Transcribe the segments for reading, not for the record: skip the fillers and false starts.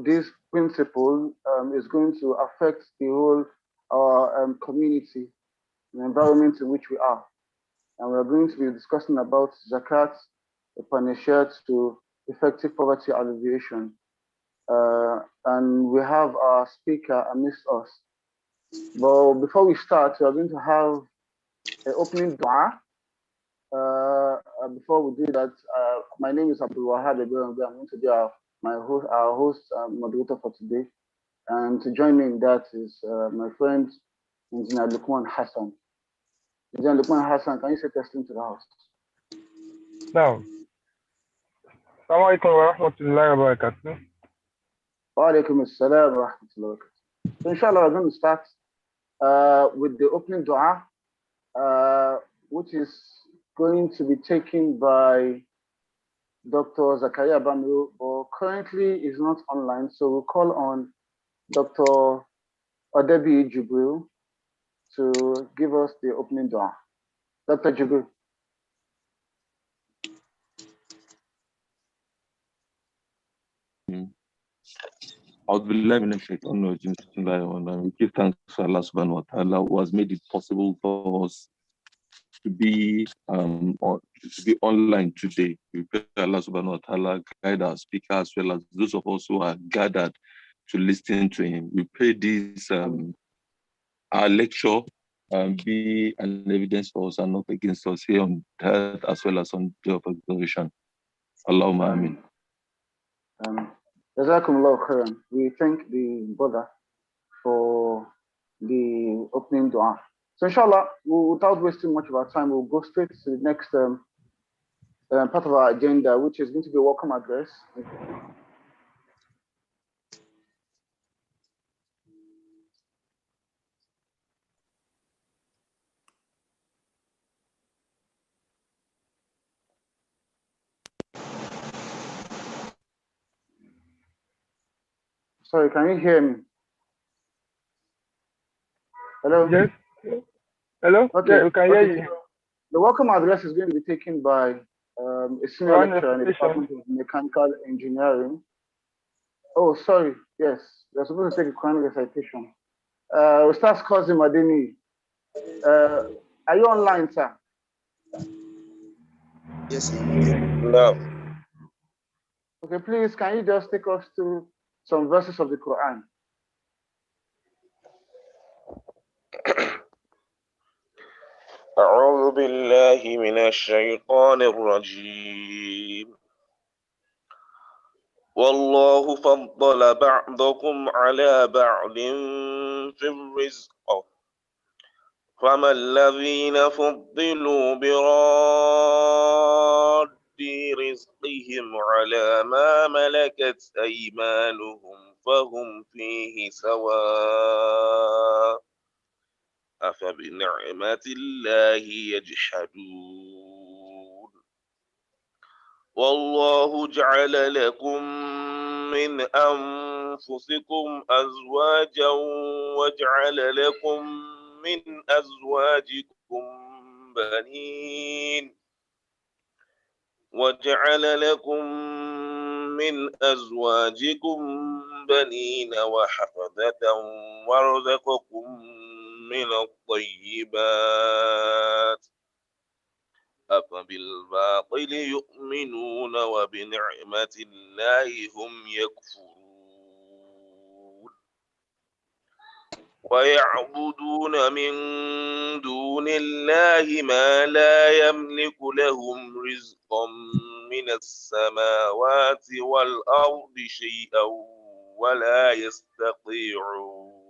this principle is going to affect the whole community, the environment in which we are. And we're going to be discussing about Zakat, the Pancea to effective poverty alleviation. And we have our speaker amidst us. But before we start, we are going to have an opening dua. Before we do that, my name is Abdul Wahab. I'm going to be our host moderator for today. And to join me in that is my friend, Engineer Lukman Hassan. Engineer Lukman Hassan, can you say testing to the house? Now, Assalamu alaikum wa rahmatullahi wa barakatuh. Wa alaikum assalam wa rahmatullahi wa barakatuh. So inshallah, we're going to start with the opening dua, which is going to be taken by Dr. Zakaria Bamiru, but currently is not online, so we'll call on Dr. Odebi Jibril to give us the opening dua. Dr. Jibril. We give thanks to Allah subhanahu wa ta'ala who has made it possible for us to be online today. We pray Allah subhanahu wa ta'ala guide our speaker as well as those of us who are gathered to listen to him. We pray this our lecture be an evidence for us and not against us here on earth as well as on the day of exaltation. Allahumma ameen. Jazakumullah khairan. We thank the brother for the opening dua. So inshallah, without wasting much of our time, we'll go straight to the next part of our agenda, which is going to be a welcome address. Sorry, can you hear me? Hello? Yes. Hello? Okay. Yeah, we can hear you. The welcome address is going to be taken by a senior lecturer in the Department of Mechanical Engineering. Oh, sorry. Yes, we're supposed to take a Quranic recitation. Ustaz Qasim Adini, are you online, sir? Yes, no. Okay, please, can you just take us through some verses of the Quran? أعوذ بالله من الشيطان الرجيم والله فضل بعضكم على بعض في الرزق فما الذين فضلوا براد رزقهم على ما ملكت أيمانهم فهم فيه سواء أفبنعمة الله يجحدون والله جعل لكم من أنفسكم أزواجا وجعل لكم من أزواجكم بنين وحفظة ورزقكم من الطيبات أفبالباطل يؤمنون وبنعمة الله هم يكفرون ويعبدون من دون الله ما لا يملك لهم رزقا من السماوات والأرض شيئا ولا يستطيعون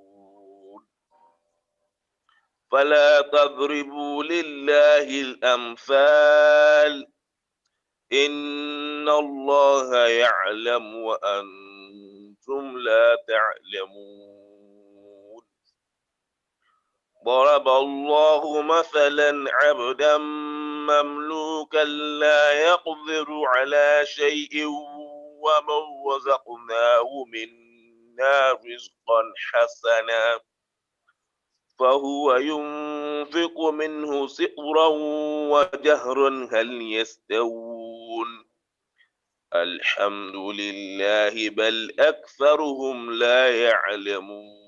فلا تضربوا لله الأمثال إن الله يعلم وأنتم لا تعلمون ضرب الله مثلا عبدا مملوكا لا يقدر على شيء ومن رزقناه منا رزقا حسنا فهو ينفق منه سرا وجهرا هل يستوون الحمد لله بل أكثرهم لا يعلمون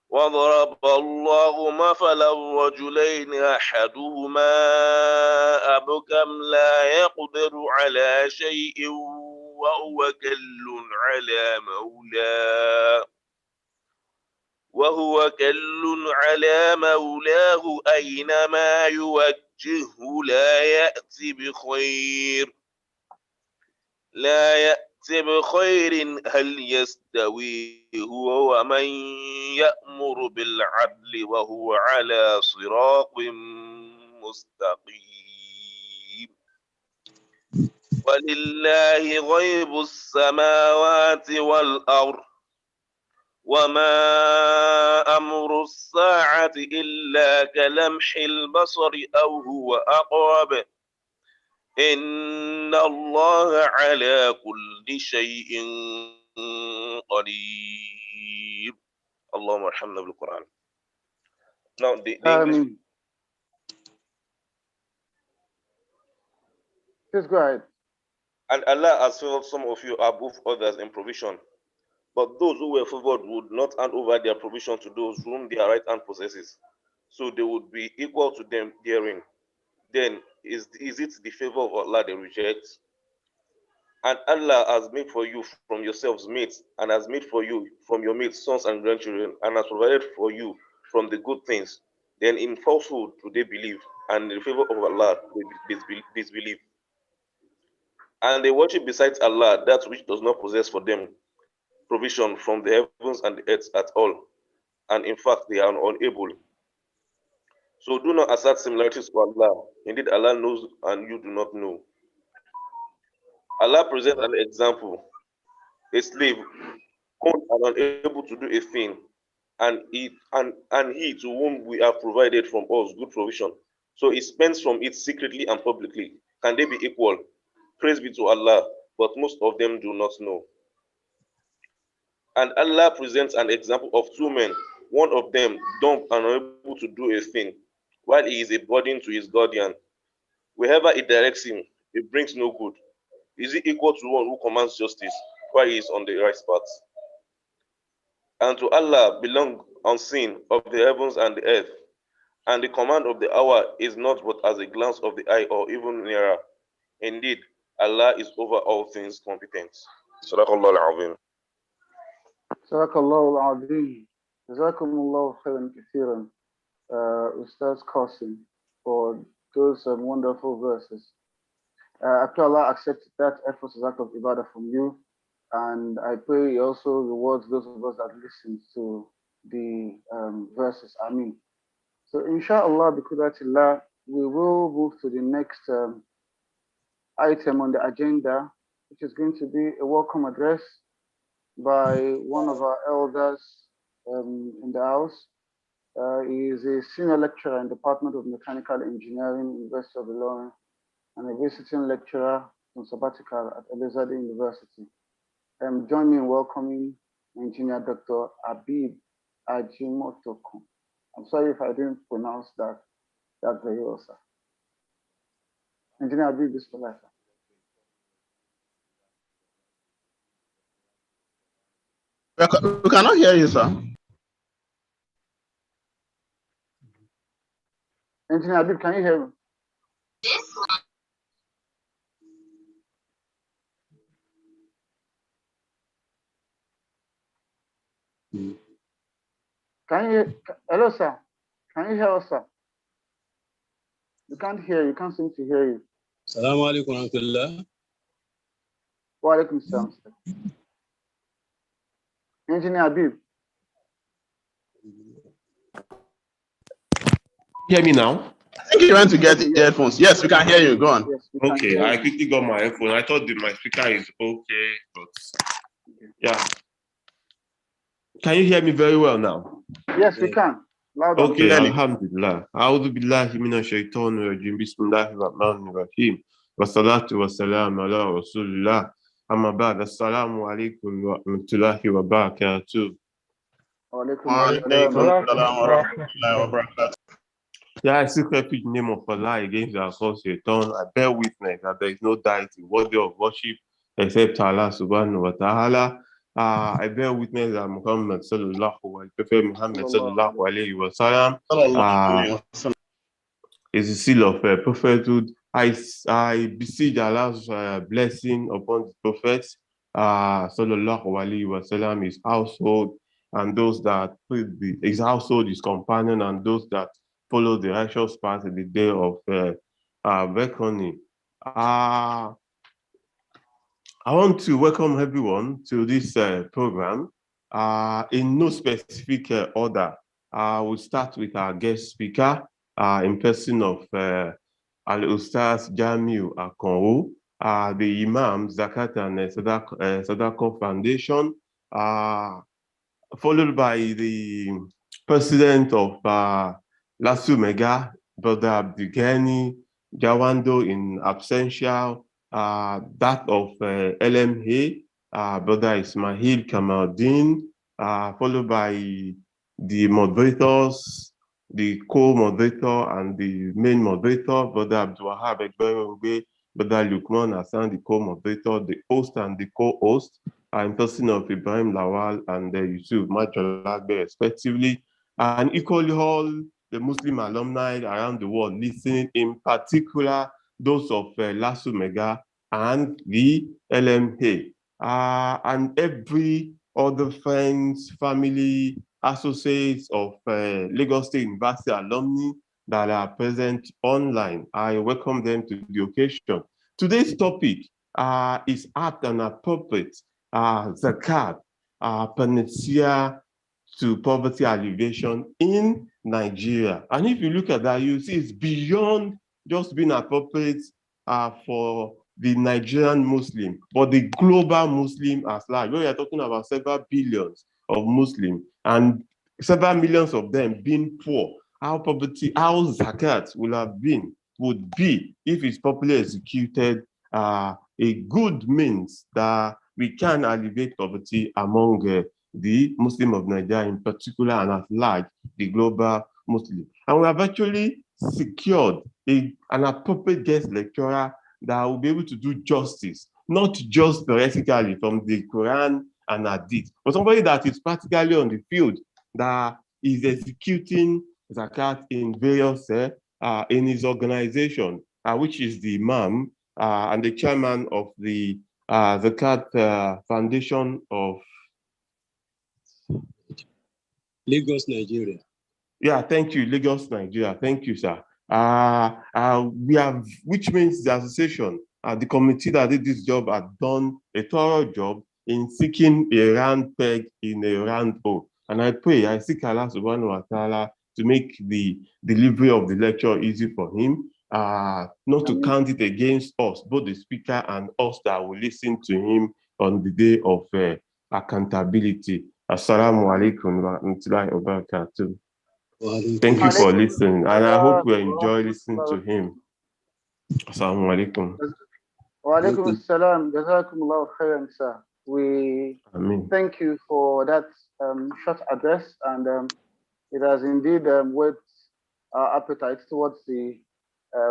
وضرب الله مثلا رجلين أحدهما أبكم لا يقدر على شيء وهو كل على مولاه أينما يوجهه لا يأتي بخير هل يستوي هو ومن يأمر بالعدل وهو على صراط مستقيم ولله غيب السماوات والأرض وما أمر الساعة إلا كلمح البصر أو هو أقرب إن الله على كل شيء قدير. اللهم ارحمنا بالقرآن. Now the English. Please go ahead. And Allah has favored some of you above others in provision, but those who were favored would not hand over their provision to those whom their right hand possesses, so they would be equal to them therein. Then is it the favor of Allah they reject? And Allah has made for you from yourselves mates, and has made for you from your mates sons and grandchildren, and has provided for you from the good things. Then in falsehood do they believe, and in the favor of Allah they disbelieve. And they worship besides Allah that which does not possess for them provision from the heavens and the earth at all, and in fact they are unable. So do not assert similarities to Allah. Indeed, Allah knows and you do not know. Allah presents an example: a slave owned and unable to do a thing, and he to whom we have provided from us good provision. So he spends from it secretly and publicly. Can they be equal? Praise be to Allah, but most of them do not know. And Allah presents an example of two men, one of them dumb and unable to do a thing, while he is a burden to his guardian. Wherever it directs him, it brings no good. Is he equal to one who commands justice while he is on the right path? And to Allah belong unseen of the heavens and the earth, and the command of the hour is not but as a glance of the eye or even nearer. Indeed, Allah is over all things competent. Sadaqallahu al-azim. Sadaqallahu al-azim. Jazakumullahu khairan kathiran. Ustaz Qasim, for those wonderful verses. I pray Allah accept that effort as act of ibadah from you, and I pray He also rewards those of us that listen to the verses. Ameen. So inshallah, biqudratillah, we will move to the next item on the agenda, which is going to be a welcome address by one of our elders in the house. He is a senior lecturer in the Department of Mechanical Engineering, University of Ilorin, and a visiting lecturer on sabbatical at Elizade University. Join me in welcoming Engineer Dr. Abib Ajimotokun. I'm sorry if I didn't pronounce that very well, sir. Engineer Abib, this is life. We cannot hear you, sir. Engineer Abib, can you hear me? Can you? Hello, sir. Can you hear us, sir? You can't hear. You can't seem to hear you. Assalamu alaikum warahmatullah. Wa alaikum salam. Engineer Abib. Hear me now? I think you went to get earphones. Yes, we can hear you. Go on. Yes, Okay, I quickly got my headphone. I thought my speaker is okay, but yeah. Can you hear me very well now? Yes, we can. Loud and Okay, clear. alhamdulillah. A'udhu billahi minash shaitanir rajim. Bismillahir rahmanir rahim. Wassalatu wassalamu ala rasulillah. Amma ba'd. Assalamu alaikum wa rahmatullahi wa barakatuh. Wa alaikum Wa assalam. alaikum assalam wa rahmatullahi wa barakatuh. Yeah, I seek refuge in the name of Allah against the false Shaitan. I bear witness that there is no deity worthy of worship except Allah subhanahu wa ta'ala. I bear witness that Muhammad sallallahu alaihi Prophet Muhammad sallallahu alaihi wasallam is the seal of prophethood. I beseech Allah's blessing upon the prophet sallallahu alaihi wasallam, his household, and those that his household, his companion, and those that follow the righteous path in the day of reckoning. I want to welcome everyone to this program in no specific order. We'll start with our guest speaker in person of Al-Ustaz Jamiu Akonwo, the Imam, Zakat and Sadaqah Foundation, followed by the president of LASUMEGA, Brother Abdulgani Jawando in absentia, that of LMA, Brother Ismail Kamaldeen, followed by the moderators, the co-moderator and the main moderator, Brother Abdulwahab Egberongbe, Brother Lukman Hassan, the co-moderator, the host and the co-host, in person of Ibrahim Lawal and Yusuf Majolagbe, respectively, and equally all the Muslim alumni around the world listening, in particular those of LASUMEGA and the LMA, and every other friends, family, associates of Lagos State University alumni that are present online. I welcome them to the occasion. Today's topic is apt and appropriate. Zakat, Pancea to poverty alleviation in Nigeria. And if you look at that, you see it's beyond just being appropriate for the Nigerian Muslim, but the global Muslim as large. We are talking about several billions of Muslims and several millions of them being poor. How Zakat would be if it's properly executed, a good means that we can alleviate poverty among the Muslim of Nigeria in particular, and at large, the global Muslim. And we have actually secured an appropriate guest lecturer that will be able to do justice, not just theoretically from the Quran and Hadith, but somebody that is practically on the field, that is executing Zakat in various, in his organization, which is the Imam and the chairman of the Zakat Foundation of Lagos, Nigeria. Yeah, thank you, Lagos, Nigeria. Thank you, sir. We have, which means the association, the committee that did this job had done a thorough job in seeking a round peg in a round hole. And I pray, I seek Allah subhanahu wa ta'ala to make the delivery of the lecture easy for him, not to count it against us, both the speaker and us that will listen to him on the day of accountability. Assalamu alaikum wa rahmatullahi wa barakatuh. Thank you for listening, and I hope you enjoy listening to him. Assalamu alaikum. Wa alaikum assalam. Jazakumullahu khairan, sir. We thank you for that short address, and it has indeed whet our appetite towards the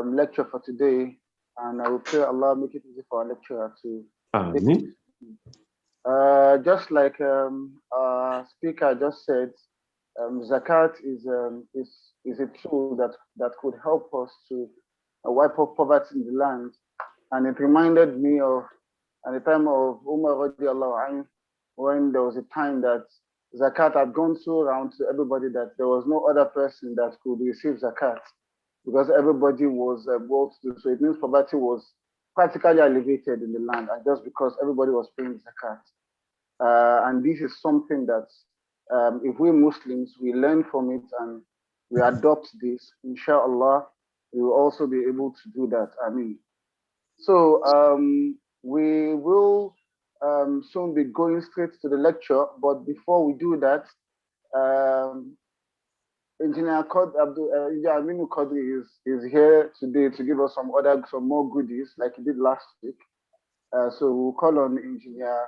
lecture for today. And I will pray Allah make it easy for our lecturer to take it. Just like our speaker just said, Zakat is a tool that could help us to wipe off poverty in the land, and it reminded me of at the time of Umar radiallahu anhu, when there was a time that Zakat had gone so around to everybody that there was no other person that could receive Zakat because everybody was well to do. So it means poverty was practically alleviated in the land, and just because everybody was paying Zakat. And this is something that if we Muslims, we learn from it and we adopt this, inshallah, we will also be able to do that. I mean, so we will soon be going straight to the lecture, but before we do that, Engineer Aminu Qadri is here today to give us some more goodies like he did last week. So we'll call on Engineer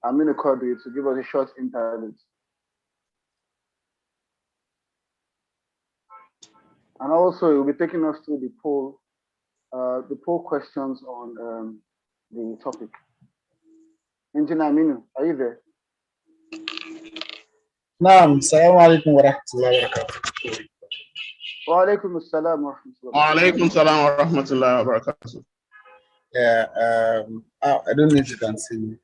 Aminu Qadri to give us a short interlude. And also, it will be taking us through the poll questions on the topic. Engineer Aminu, are you there? Naam, assalamu alaikum wa rahmatullahi wa barakatuh. Wa alaikum assalam wa rahmatullahi Wa alaikum salam wa rahmatullahi wa barakatuh. Yeah, I don't know if you can see me.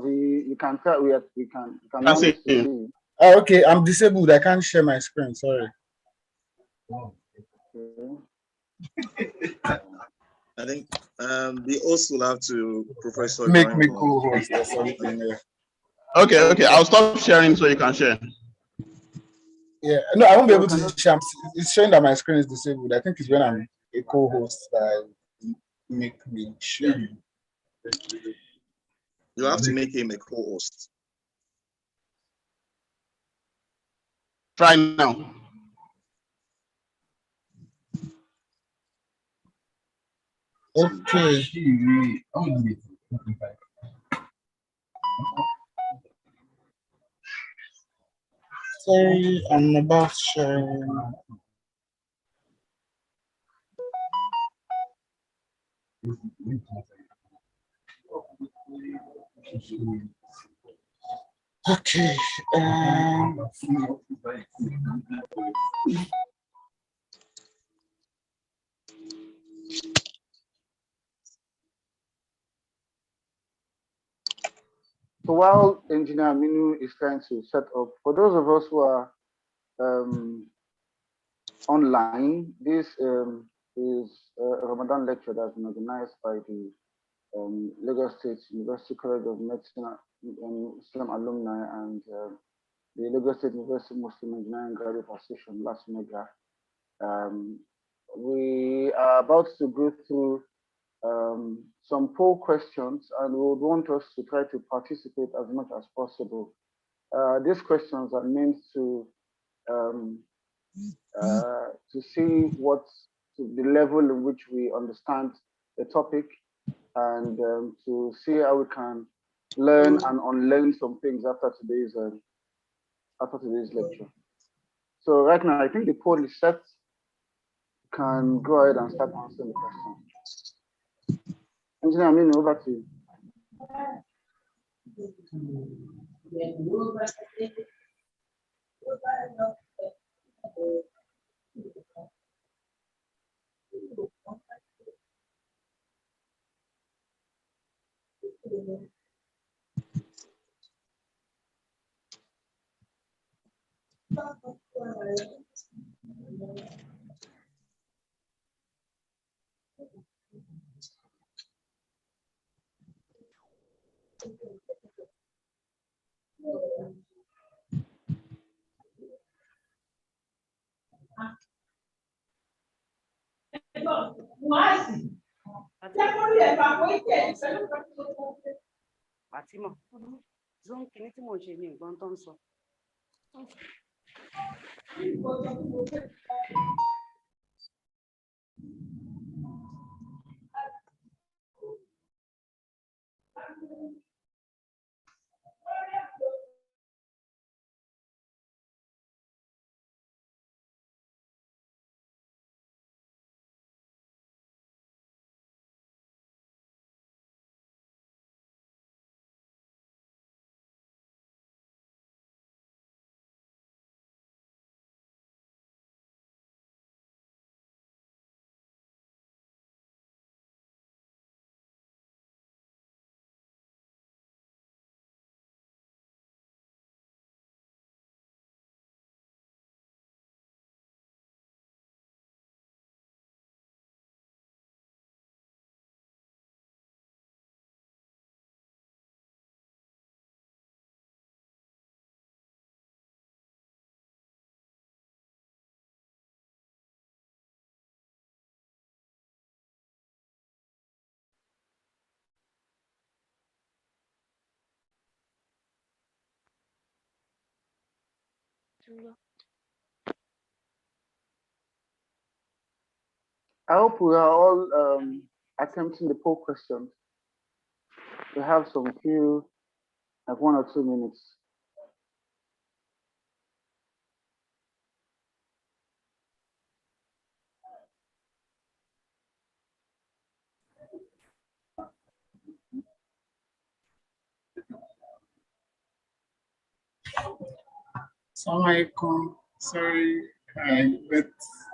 We can tell we can I see manage to you. see you. Oh, okay, I'm disabled. I can't share my screen. Sorry. Okay. I think the host will have to Professor Make join me from- co-host or something. Yeah. Okay. I'll stop sharing so you can share. Yeah, no, I won't be able Okay. to share. It's showing that my screen is disabled. I think it's when I'm a co-host that I make me share. You have to make him a co-host. Try now. Okay. Sorry, I'm about sharing. Okay. So while Engineer Aminu is trying to set up, for those of us who are online, this is a Ramadan lecture that's been organized by the Lagos State University College of Medicine and Islam alumni and the Lagos State University Muslim Engineering Graduate Association, LASUMEGA. We are about to go through some poll questions, and we would want us to try to participate as much as possible. These questions are meant to see what's the level in which we understand the topic, and to see how we can learn and unlearn some things after today's lecture. So right now, I think the poll is set. You can go ahead and start answering the question. Engineer Amin, over to you. Fatima, zone kìíní tí mò ń ṣe ní nǹkan tó ń sọ. I hope we are all attempting the poll questions. We have some few, like 1 or 2 minutes. 1 or 2 minutes Assalamualaikum. Sorry, I got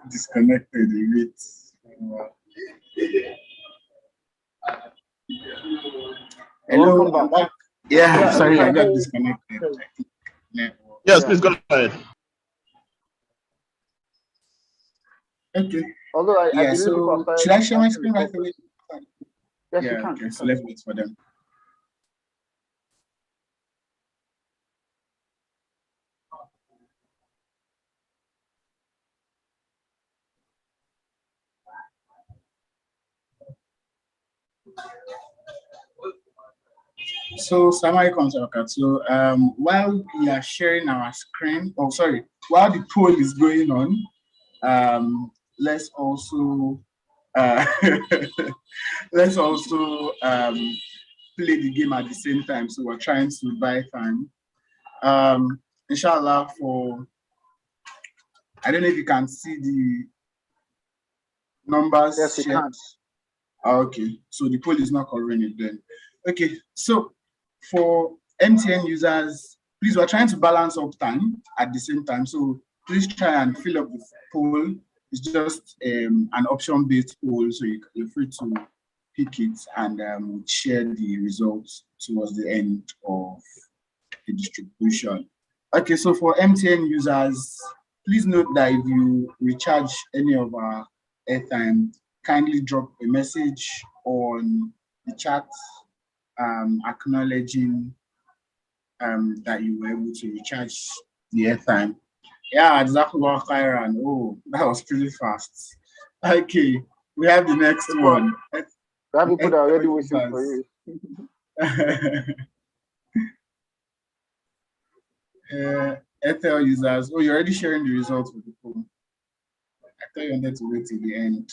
disconnected a bit. Hello, Welcome I'm back. back. Yeah, Yeah, sorry, I I got heard. disconnected. I think network. Yes, Yeah. please go ahead. Okay. Although I Yeah, believe people so started should I share my asking the screen right away? questions. Yes, you Yeah, can. okay, You so can. let's wait for them. So, Assalamualaikum Zakat. So, while we are sharing our screen, while the poll is going on, let's also uh, let's also play the game at the same time. So we're trying to buy time. Inshallah, I don't know if you can see the numbers Yes, you shared. can. Okay, so the poll is not covering it then. Okay, so for MTN users, please, we're trying to balance up time at the same time. So please try and fill up the poll. It's just an option-based poll, so you're free to pick it and share the results towards the end of the distribution. Okay, so for MTN users, please note that if you recharge any of our airtime, kindly drop a message on the chat acknowledging that you were able to recharge the airtime. Yeah, exactly what Kyran. Oh, that was pretty fast. Okay, we have the next one. There are people that are already waiting for you. Airtel users. Oh, you're already sharing the results with the phone. I thought you wanted to wait till the end.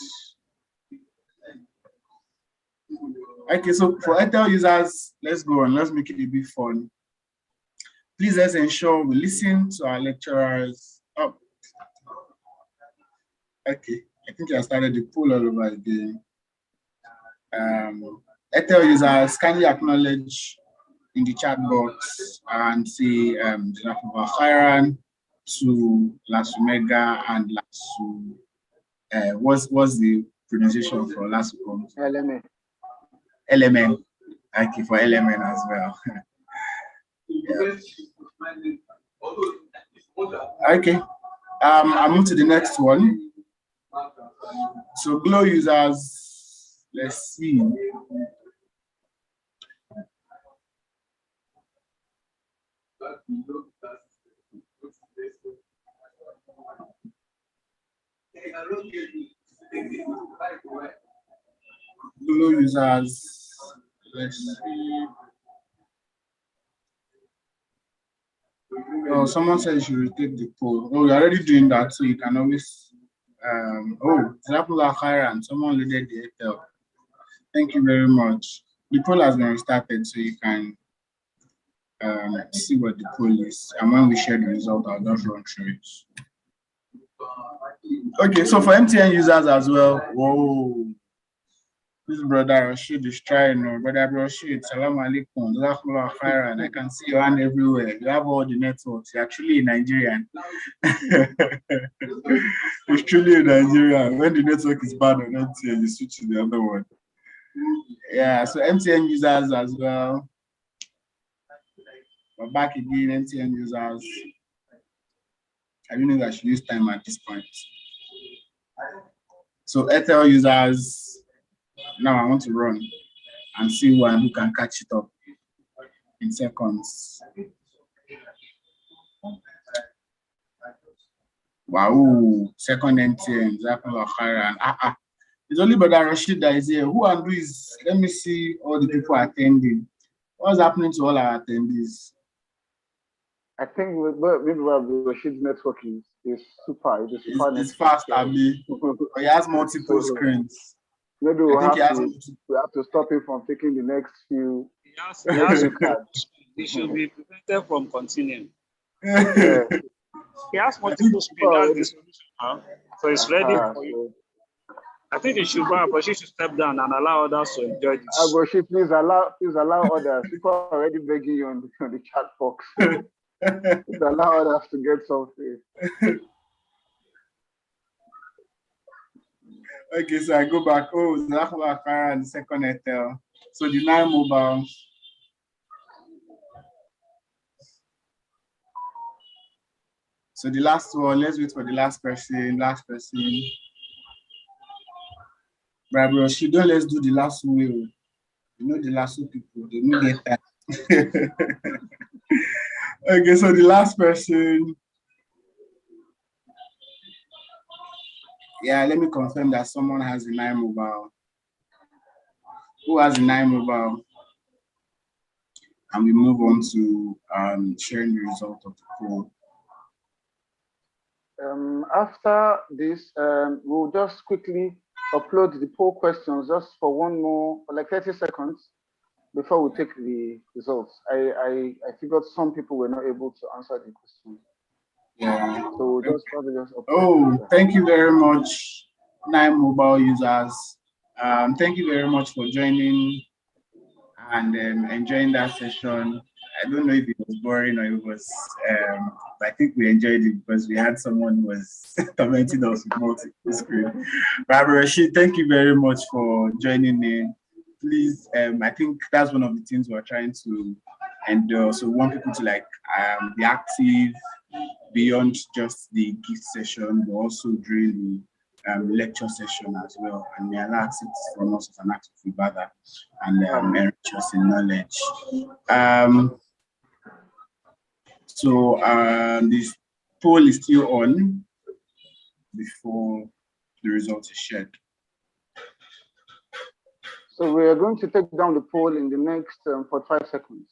Okay, so for Airtel users, let's go on. Let's make it a bit fun. Please let's ensure we listen to our lecturers. Oh. Okay, I think I started the poll all over again. Airtel users, kindly acknowledge in the chat box and say Khairan to LASUMEGA and LASU. What's the pronunciation for LASU? LMA. LMN. Okay, for LMN as well. Yeah. Okay. I'll move to the next one. So Glow users, let's see. Glow users, let's see. Oh, someone said you should retake the poll. Oh, you're already doing that, so you can always. Zapula Khairan, someone loaded the Airtel. Thank you very much. The poll has been restarted, so you can see what the poll is. And when we share the result, I'll just run through it. Okay, so for MTN users as well, whoa. This brother Rashid is trying. Brother Rashid, salam alaikum. Jazakallah khairan. I can see your hand everywhere. You have all the networks. You're actually a Nigerian. It's truly a Nigerian. When the network is bad on MTN, you switch to the other one. Yeah, so MTN users as well. But back again, MTN users. I don't know if I should use time at this point. So Airtel users. Now I want to run and see who can catch it up in seconds. Wow, second MTN, Zakat Khairan. It's only Brother Rashid that is here. Who and who is, let me see all the people attending. What's happening to all our attendees? I think maybe Rashid's network is super. It's fast, Abi. He has multiple screens. Maybe we have to stop him from taking the next few. He should be prevented from continuing. Yeah. He has multiple screens. That's the solution now. So it's ready for you. I think but she should step down and allow others to enjoy this. Rashid, please allow others. People are already begging you on the chat box. It allowed us to get something. Okay, so I go back. Oh, Zahwa Akara and the second Etel. So the 9 mobile. So the last one, let's wait for the last person. Last person. Right, bro, she don't let's do the last will. You know the last people, they don't get that. Okay, so the last person. Yeah, let me confirm that someone has the 9 mobile. Who has the 9 mobile? And we move on to sharing the result of the poll. After this, we'll just quickly upload the poll questions just for one more, for like 30 seconds before we take the results. I figured some people were not able to answer the question. Yeah. So we'll just probably just upload. Oh, thank you very much, 9 mobile users. Thank you very much for joining and enjoying that session. I don't know if it was boring or it was, but I think we enjoyed it because we had someone who was tormenting us with multiple screen. Barbara Rashid, thank you very much for joining in. Please, I think that's one of the things we're trying to endure. So we want people to like be active beyond just the gift session, but also during the lecture session as well. And may Allah accept from us as an act of ibadah and enrich us in knowledge. So this poll is still on before the result is shared. So we are going to take down the poll in the next 45 seconds.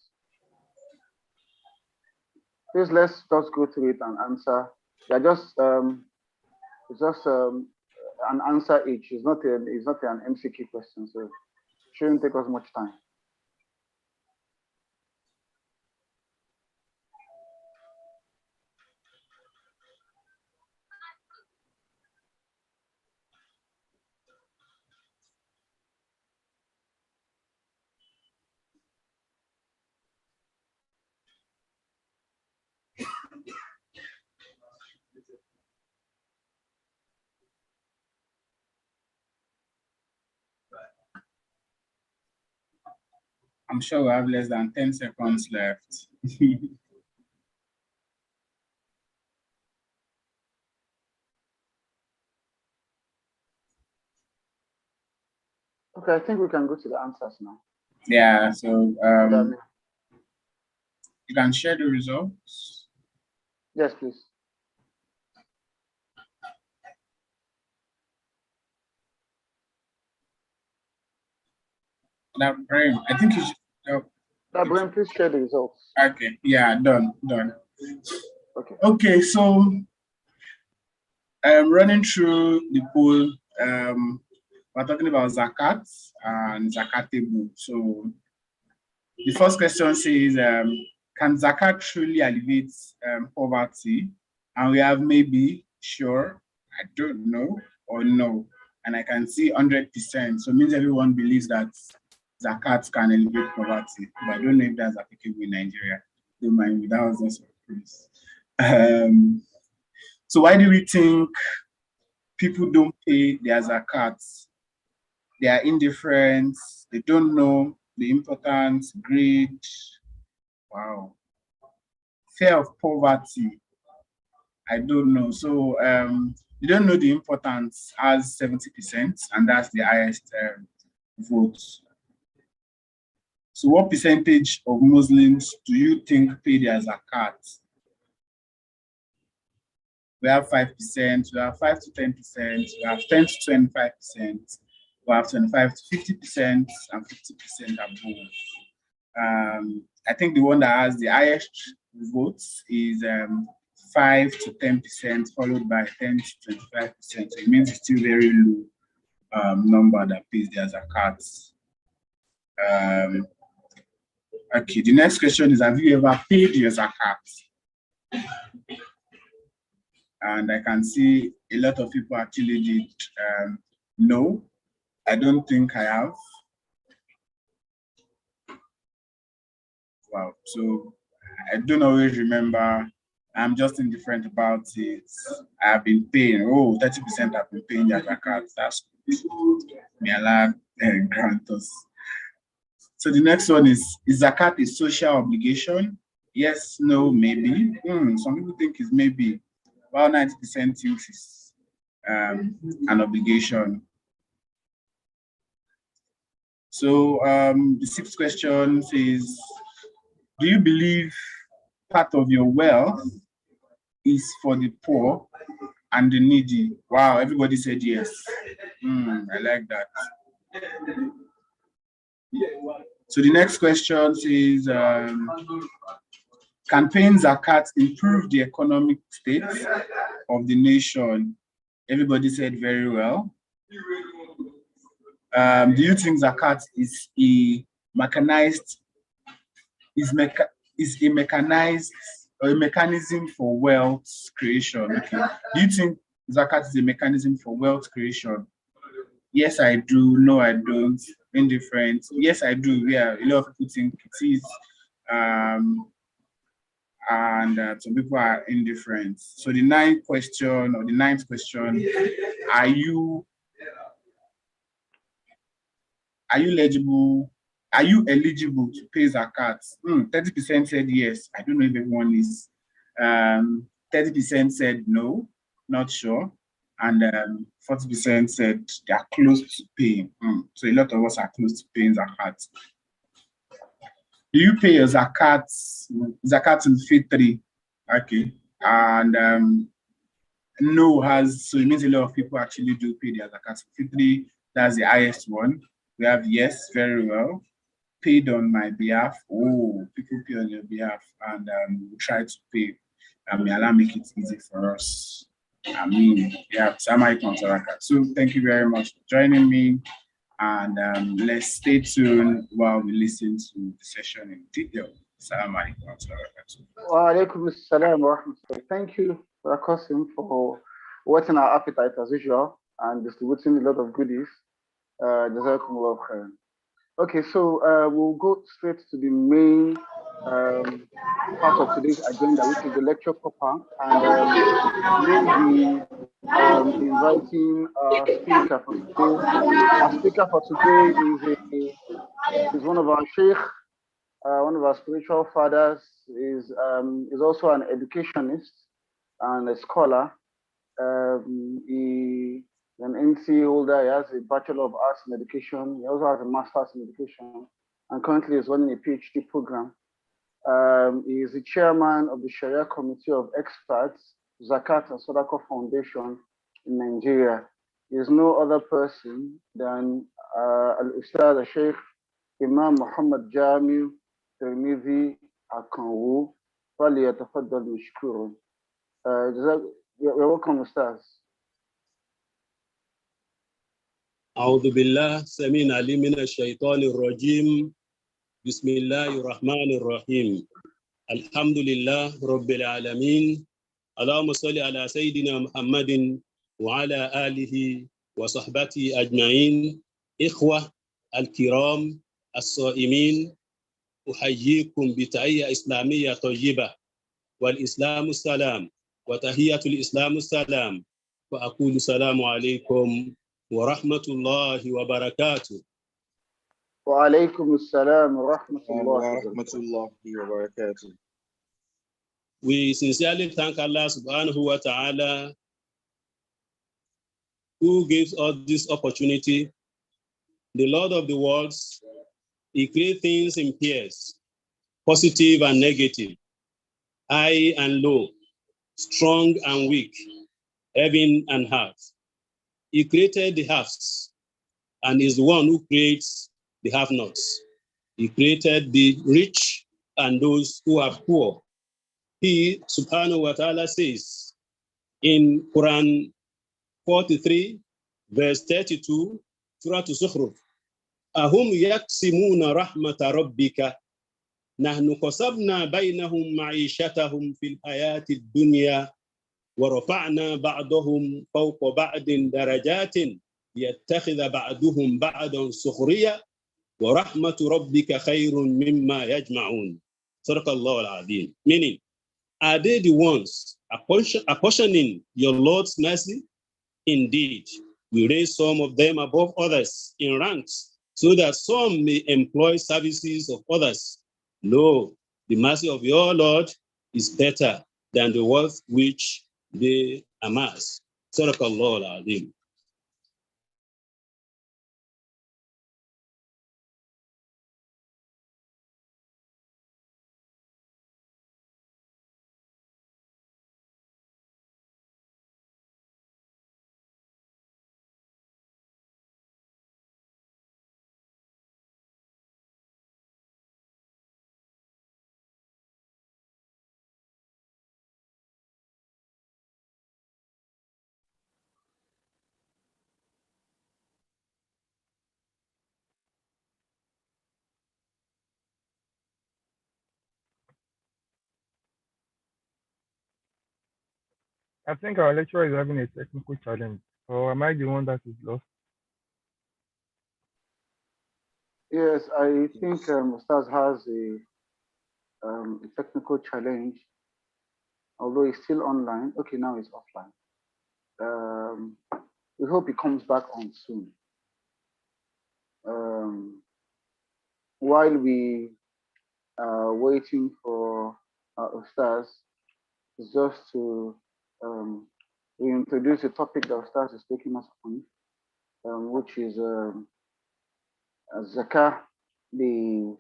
Please let's just go through it and answer. Yeah, just it's just an answer each. It's not an MCQ question, so it shouldn't take us much time. I'm sure we have less than 10 seconds left. Okay, I think we can go to the answers now. Yeah, so you can share the results. Yes, please. That Brian, I think you should. Brian, please share the results. Okay, yeah, done. Okay. Okay, so running through the poll, we're talking about Zakat and Zakat table. So the first question says, can Zakat truly alleviate poverty? And we have maybe, sure, I don't know, or no. And I can see 100%. So it means everyone believes that Zakat can alleviate poverty. But I don't know if that's applicable in Nigeria. Don't mind me, that was just a surprise. So why do we think people don't pay their Zakat? They are indifferent, they don't know the importance, greed, wow. Fear of poverty, I don't know. So you don't know the importance as 70%, and that's the highest vote. So what percentage of Muslims do you think pay their Zakat? We have 5%, we have 5 to 10%, we have 10 to 25%, we have 25 to 50%, and 50% above. I think the one that has the highest votes is 5 to 10%, followed by 10 to 25%. So it means it's still very low number that pays their Zakat. Okay, the next question is, have you ever paid your Zakat? And I can see a lot of people actually did no. I don't think I have. Wow, so I don't always remember. I'm just indifferent about it. I've been paying. 30% I've been paying their Zakat. That's good. May Allah grant us. So the next one is Zakat a social obligation? Yes, no, maybe. Some people think it's maybe. About 90% thinks it's an obligation. So the sixth question says, do you believe part of your wealth is for the poor and the needy? Wow, everybody said yes. I like that. So the next question says, can paying Zakat improve the economic state of the nation? Everybody said very well. Do you think Zakat is a mechanized, is a mechanized or a mechanism for wealth creation? Okay. Do you think Zakat is a mechanism for wealth creation? Yes, I do. No, I don't. Indifferent. Yes, I do. Yeah, a lot of people think it is. And some people are indifferent. So the ninth question, are you eligible? Are you eligible to pay Zakat? 30% said yes. I don't know if everyone is. 30% said no, not sure. And 40% said they are close to paying. So a lot of us are close to paying Zakat. Do you pay your Zakat in Fitri? Okay. And no so it means a lot of people actually do pay their Zakat in Fitri. That's the highest one. We have yes, very well. Paid on my behalf. People pay on your behalf, and we try to pay. May Allah make it easy for us. So thank you very much for joining me, and let's stay tuned while we listen to the session in detail. Assalamu alaikum assalam wa rahmatullah. Thank you, Qasim, for whetting our appetite as usual and distributing a lot of goodies. Jazakumullah khairan. Okay, so we'll go straight to the main part of today's agenda, which is the lecture proper, and we'll be inviting our speaker for today. Our speaker for today is one of our sheikh, one of our spiritual fathers, is also an educationist and a scholar. He an NC holder. He has a Bachelor of Arts in Education. He also has a Master's in Education, and currently is running a PhD program. He is the chairman of the Sharia Committee of Experts, Zakat and Sadaqah Foundation in Nigeria. He is no other person than Al-Ustad Sheikh Imam Muhammad Jami Tirmidhi Akanwu. فليتفضل مشكورا. You're welcome, Ustaz. أعوذ بالله سميع العليم من الشيطان الرجيم بسم الله الرحمن الرحيم الحمد لله رب العالمين اللهم صل على سيدنا محمد وعلى آله وصحبه أجمعين إخوة الكرام الصائمين أحييكم بتحية إسلامية طيبة والإسلام السلام وتحية الإسلام السلام وأقول السلام عليكم ورحمة الله وبركاته. وعليكم السلام ورحمة الله وبركاته. We sincerely thank Allah subhanahu wa ta'ala who gives us this opportunity. The Lord of the worlds, He creates things in pairs, positive and negative, high and low, strong and weak, heaven and earth. He created the halves and is the one who creates the have-nots. He created the rich and those who are poor. He, subhanahu wa ta'ala, says in Quran 43, verse 32, Surah Zukhruf, Ahum yaksimuna rahmata rabbika, nahnu qasabna baynahum ma'ishatahum fil hayati dunya, ورفعنا بعضهم فوق بعض درجات يتخذ بعضهم بعضا سخريا ورحمة ربك خير مما يجمعون. Sadaqallahu al-Azim. Meaning, are they the ones apportioning your Lord's mercy? Indeed, we raise some of them above others in ranks, so that some may employ services of others. No, the mercy of your Lord is better than the wealth which they amass. Sadaqallahu al-Azim. I think our lecturer is having a technical challenge. Or am I the one that is lost? Yes, I think Ustaz has a technical challenge, although he's still online. Okay, now he's offline. We hope he comes back on soon. While we are waiting for Ustaz, it's just to reintroduce a topic that Ustaz is taking us on, which is Zakat, the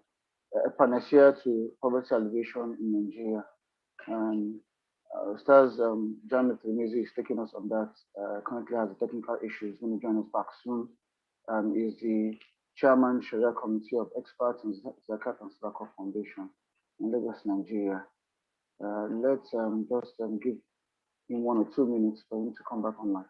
panacea to poverty alleviation in Nigeria. And Ustaz John Trinizi is taking us on that. Currently has a technical issue. He's going to join us back soon. Is the chairman Sharia Committee of Experts in Zakat and Sadaqah Foundation in Lagos, Nigeria. Let's just give him 1 or 2 minutes for him to come back online.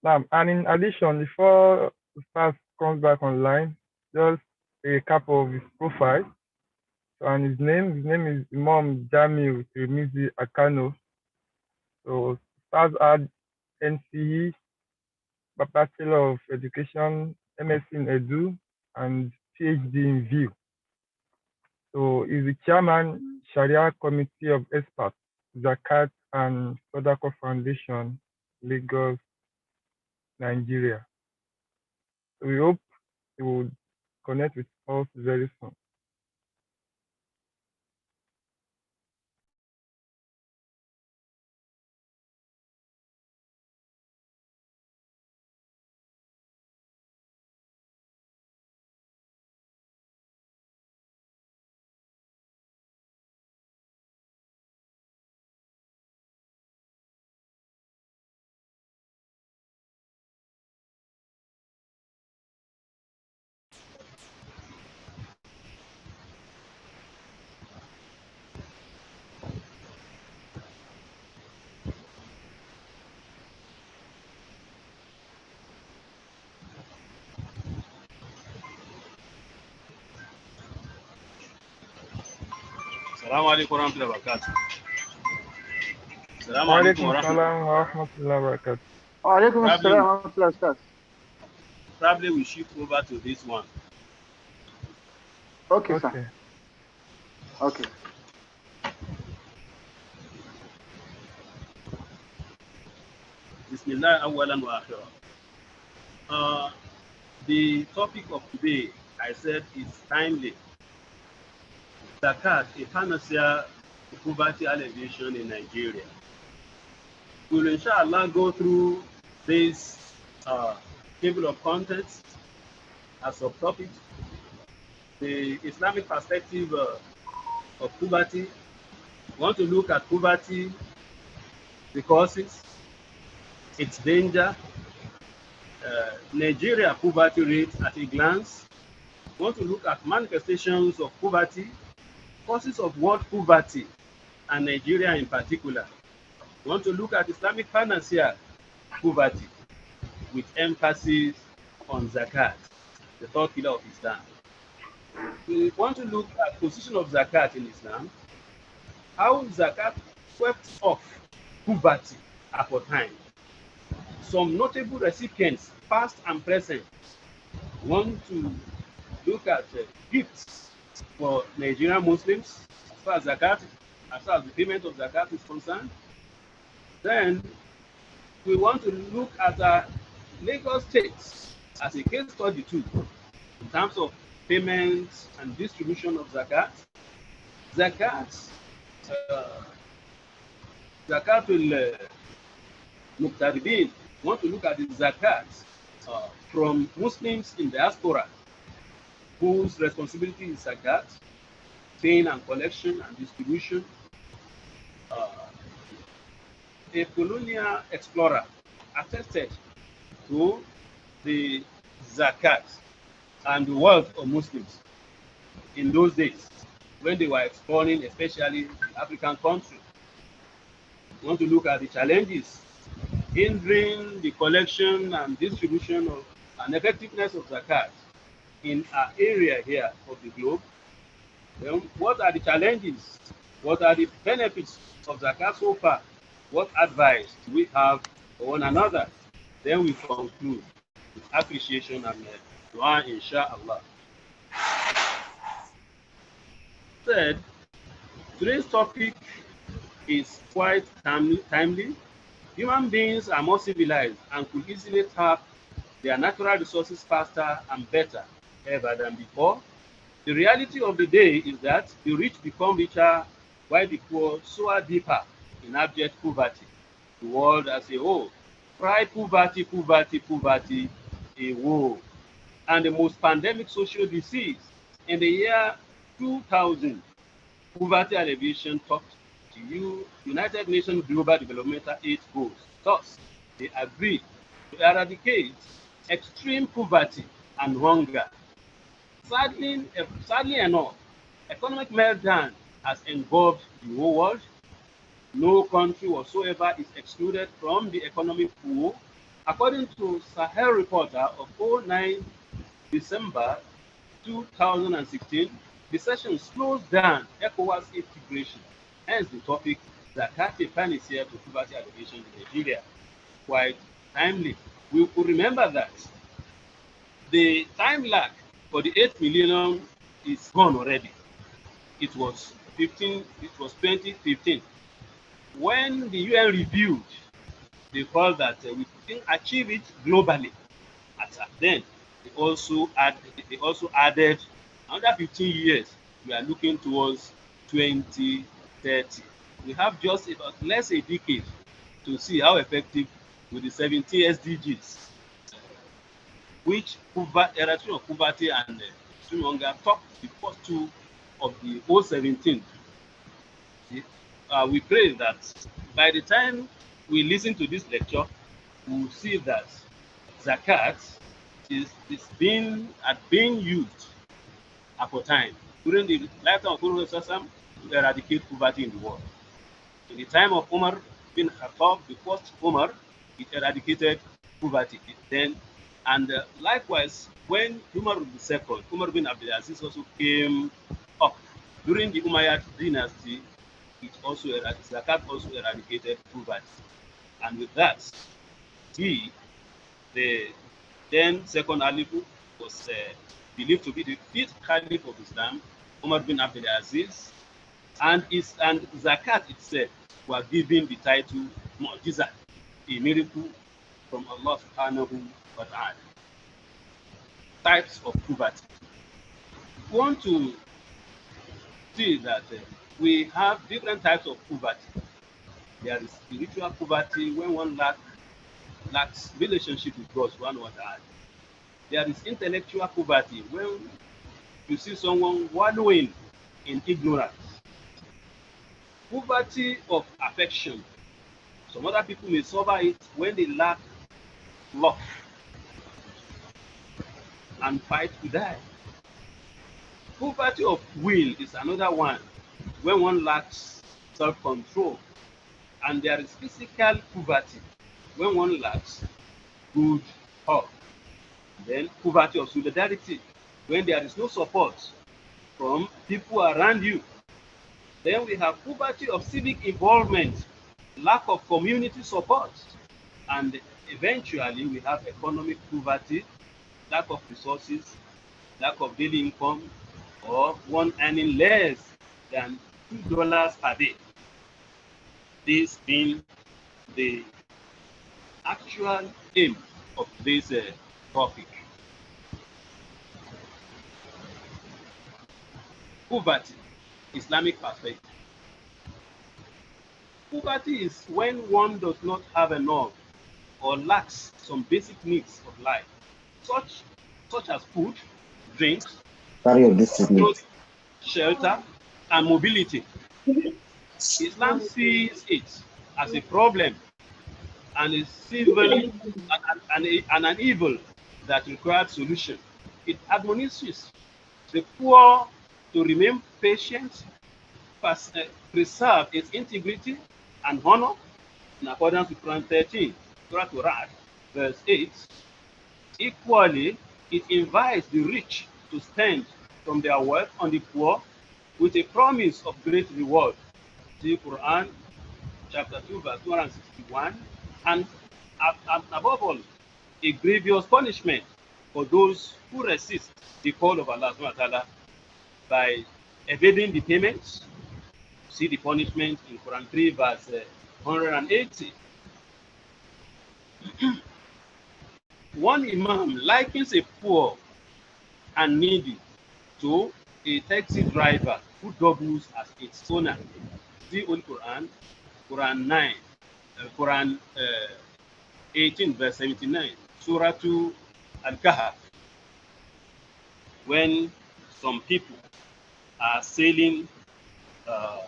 Now, and in addition, before Ustaz comes back online, just a recap of his profile. So, and his name is Imam Jamil Tirmizi Akano. So Ustaz had NCE, Bachelor of Education, MSc in Edu, and PhD in View. So he's the chairman, Sharia Committee of Experts, Zakat and Sadaqah Foundation, Lagos, Nigeria. So we hope he will connect with us very soon. Assalamu alaikum warahmatullahi wabarakatuh. Assalamu Wa alaikum alaikum salam wa rahmatullahi wa barakatuh. Wa alaikum assalam wa rahmatullahi wa barakatuh. Probably we shift over to this one. Okay, sir. Okay. Bismillah awwalan wa akhiran. The topic of today, I said, is timely. Zakat, a panacea to poverty alleviation in Nigeria. We'll inshallah go through this table of contents as a topic. the Islamic perspective of poverty. We want to look at poverty, the causes, its danger, Nigeria poverty rate at a glance. We want to look at manifestations of poverty, causes of world poverty, and Nigeria in particular. We want to look at Islamic Pancea poverty with emphasis on Zakat, the third pillar of Islam. We want to look at position of Zakat in Islam, how Zakat swept off poverty at a time. Some notable recipients, past and present. We want to look at gifts for Nigerian Muslims as far as Zakat, as far as the payment of Zakat is concerned. Then we want to look at Lagos State as a case study too, in terms of payments and distribution of Zakat. Zakat, Zakatul Muqtadibin, want to look at the Zakat from Muslims in diaspora, whose responsibility is Zakat, paying and collection and distribution. A colonial explorer attested to the Zakat and the wealth of Muslims in those days when they were exploring, especially the African country. We want to look at the challenges hindering the collection and distribution of and effectiveness of Zakat in our area here of the globe. Then what are the challenges? What are the benefits of Zakat so far? What advice do we have for one another? Then we conclude with appreciation and dua, inshallah. Third, today's topic is quite timely. Human beings are more civilized and could easily tap their natural resources faster and better ever than before. The reality of the day is that the rich become richer while the poor soar deeper in abject poverty. The world as a whole cry poverty, poverty, poverty, a woe. And the most pandemic social disease in the year 2000, poverty alleviation talked to United Nations Global Developmental Aid Goals. Thus, they agreed to eradicate extreme poverty and hunger. Sadly enough, economic meltdown has engulfed the whole world. No country whatsoever is excluded from the economic pool. According to Sahel Reporter of 09 December 2016, the session slows down ECOWAS integration. Hence the topic, Zakat Pancea to poverty alleviation in Nigeria. Quite timely. We could remember that the time lag for the 8 million is gone already. It was 2015. When the UN reviewed, they called that we couldn't achieve it globally. Then they also added another 15 years. We are looking towards 2030. We have just about less a decade to see how effective with the 17 SDGs, which eradication of poverty and extreme hunger top the first two of the whole 17. We pray that by the time we listen to this lecture, we will see that Zakat is being used at a time during the lifetime of Prophet to eradicate poverty in the world. In the time of Umar bin Khattab, the first Umar, it eradicated poverty. Likewise, when Umar II, Umar bin Abdulaziz also came up during the Umayyad dynasty, Zakat also eradicated poverty. And with that, the then second Caliph was believed to be the fifth Caliph of Islam, Umar bin Abdulaziz, and Zakat itself were given the title Mu'jiza, a miracle from Allah subhanahu wa ta'ala. Types of poverty. We want to see that we have different types of poverty. There is spiritual poverty when one lacks relationship with God, one or the other. There is intellectual poverty when you see someone wallowing in ignorance. Poverty of affection. Some other people may suffer it when they lack love and fight to die. Poverty of will is another one, when one lacks self-control. And there is physical poverty, when one lacks good health. Then poverty of solidarity, when there is no support from people around you. Then we have poverty of civic involvement, lack of community support. And eventually we have economic poverty, lack of resources, lack of daily income, or one earning less than $2 per day. This being the actual aim of this topic. Poverty, Islamic perspective. Poverty is when one does not have enough or lacks some basic needs of life, such as food, drinks, clothing, shelter, and mobility. Islam sees it as a problem and a civil and an evil that requires solution. It admonishes the poor to remain patient, preserve its integrity and honor in accordance with Quran 13, Surah Al-Ra'd, verse 8. Equally, it invites the rich to spend from their wealth on the poor with a promise of great reward. See Quran chapter 2, verse 261, and above all, a grievous punishment for those who resist the call of Allah subhanahu wa ta'ala by evading the payments. See the punishment in Quran 3, verse 180. One Imam likens a poor and needy to a taxi driver who doubles as its owner. See Holy Quran, Quran 9, Quran 18, verse 79, Surah 2 Al-Kahf. When some people are sailing a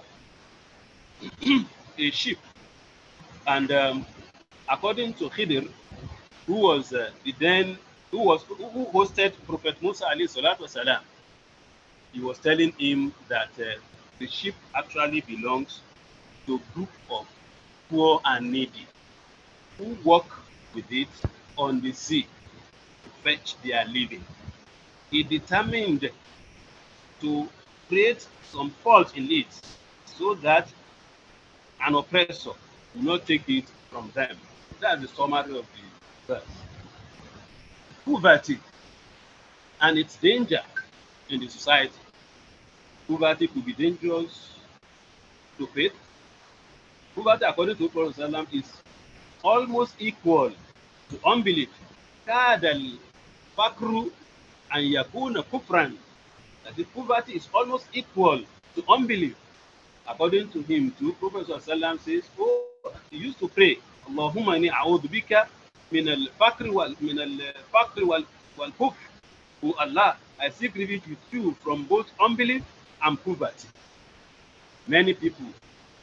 ship, and according to Khidr, who hosted Prophet Musa alayhi salatu wasalam, he was telling him that the ship actually belongs to a group of poor and needy who work with it on the sea to fetch their living. He determined to create some fault in it so that an oppressor will not take it from them. That's the summary of the verse. Poverty and its danger in the society. Poverty could be dangerous to faith. Poverty, according to Prophet, is almost equal to unbelief. Kadal fakru and yakuna kufran. That the poverty is almost equal to unbelief. According to him, too, Prophet says, "Oh, he used to pray, Allahumma inni a'udhu bika min al-fakri wal kufr. Oh Allah, I seek refuge with you from both unbelief and poverty." Many people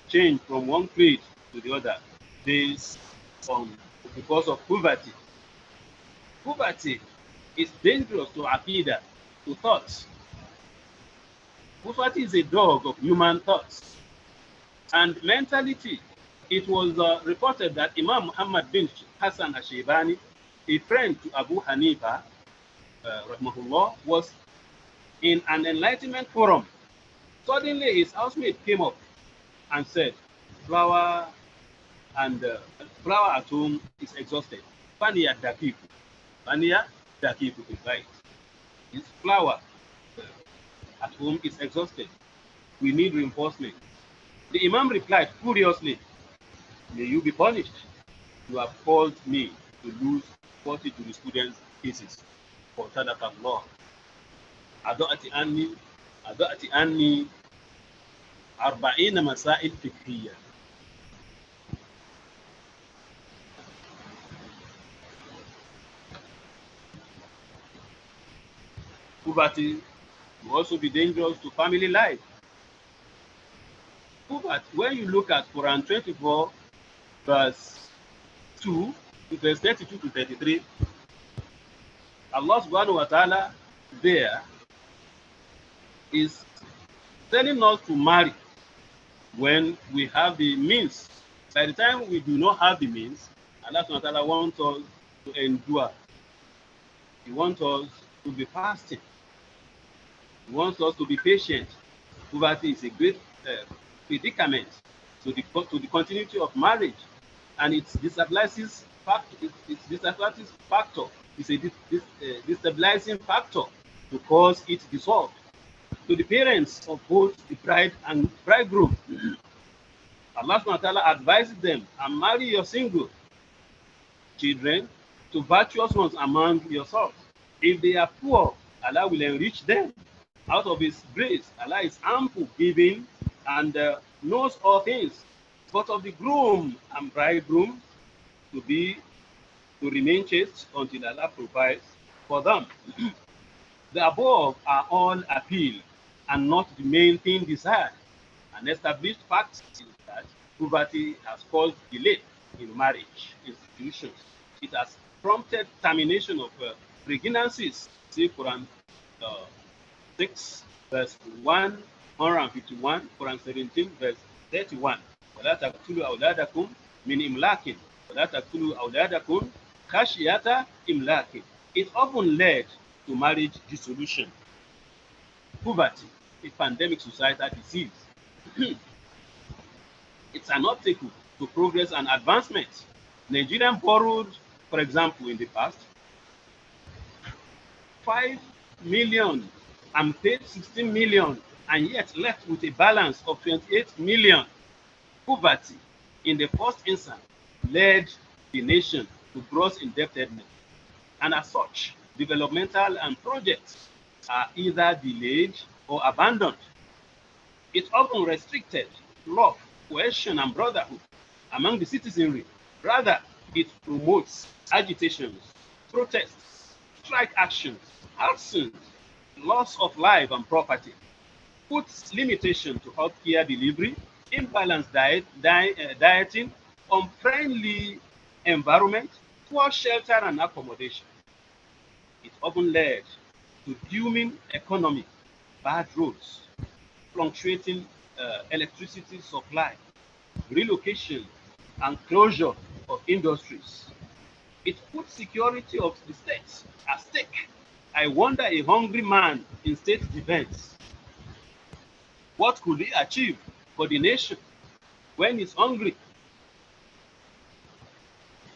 change from one creed to the other based on because of poverty. Poverty is dangerous to aqidah, to thoughts. Poverty is a dog of human thoughts and mentality. It was reported that Imam Muhammad bin Hassan Ashebani, a friend to Abu Hanifa, rahmahullah, was in an enlightenment forum. Suddenly his housemate came up and said, flour at home is exhausted. Fania dakiku. Fania dakiku is right. His flour at home is exhausted. We need reinforcement. The Imam replied furiously, "May you be punished. You have caused me to lose 40 to the students' cases for Sadaqallah. Adati anni 40 masail fiqhiyya." Poverty will also be dangerous to family life. But when you look at Quran 24, verse 2, to verse 32 to 33, Allah subhanahu wa ta'ala there is telling us to marry when we have the means. By the time we do not have the means, Allah subhanahu wa ta'ala wants us to endure. He wants us to be fasting. He wants us to be patient. Poverty is a great predicament to the continuity of marriage, and it destabilizes factor. It's a destabilizing factor to cause it dissolved. To the parents of both the bride and bridegroom, Allah subhanahu wa ta'ala advises them and marry your single children to virtuous ones among yourselves. If they are poor, Allah will enrich them. Out of His grace, Allah is ample, giving, and knows all things. But of the groom and bridegroom to remain chaste until Allah provides for them. The above are all appeal and not the main thing desired. An established fact is that poverty has caused delay in marriage institutions. It has prompted termination of pregnancies. See Quran 6, verse 151, Quran 17, verse 31. وَلَا تَقْتُلُوا أَوْلَادَكُمْ مِنْ إِمْلَاقٍ وَلَا تَقْتُلُوا أَوْلَادَكُمْ خَشْيَةَ إِمْلَاقٍ. It often led to marriage dissolution. Poverty, a pandemic societal disease. It's an obstacle to progress and advancement. Nigerian borrowed, for example, in the past, 5 million and paid 16 million, and yet left with a balance of 28 million. Poverty, in the first instance, led the nation to gross indebtedness, and as such, developmental and projects are either delayed or abandoned. It often restricted love, cohesion, and brotherhood among the citizenry. Rather, it promotes agitations, protests, strike actions, arson, loss of life and property, puts limitation to healthcare delivery, imbalanced dieting, unfriendly environment, poor shelter and accommodation. It often led to booming economy, bad roads, fluctuating electricity supply, relocation and closure of industries. It puts security of the state at stake. I wonder a hungry man in state defense, what could he achieve for the nation when he's hungry?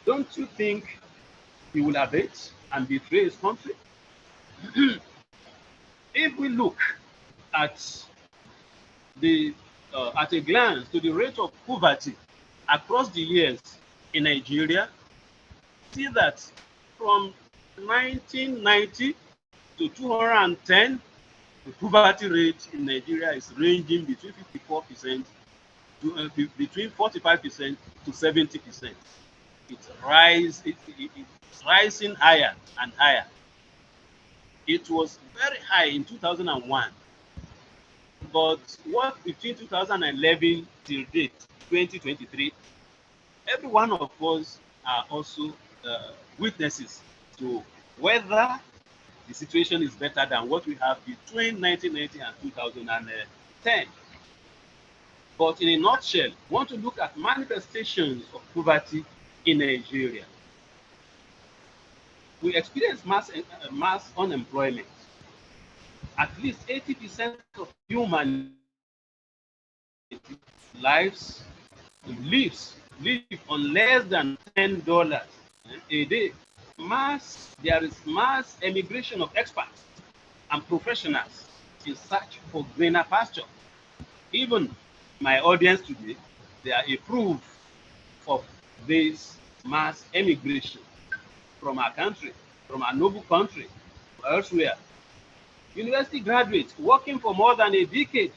Don't you think he will abate and betray his country? If we look at a glance to the rate of poverty across the years in Nigeria, see that from 1990 to 210, the poverty rate in Nigeria is ranging between 54% to between 45% to 70%. It's rising higher and higher. It was very high in 2001, but what between 2011 till date, 2023, every one of us are also witnesses to whether the situation is better than what we have between 1990 and 2010. But in a nutshell, we want to look at manifestations of poverty in Nigeria. We experience mass unemployment. At least 80% of human lives live on less than $10 a day. There is mass emigration of experts and professionals in search for greener pasture. Even my audience today, they are a proof of this mass emigration from our country, from our noble country, elsewhere. University graduates working for more than a decade,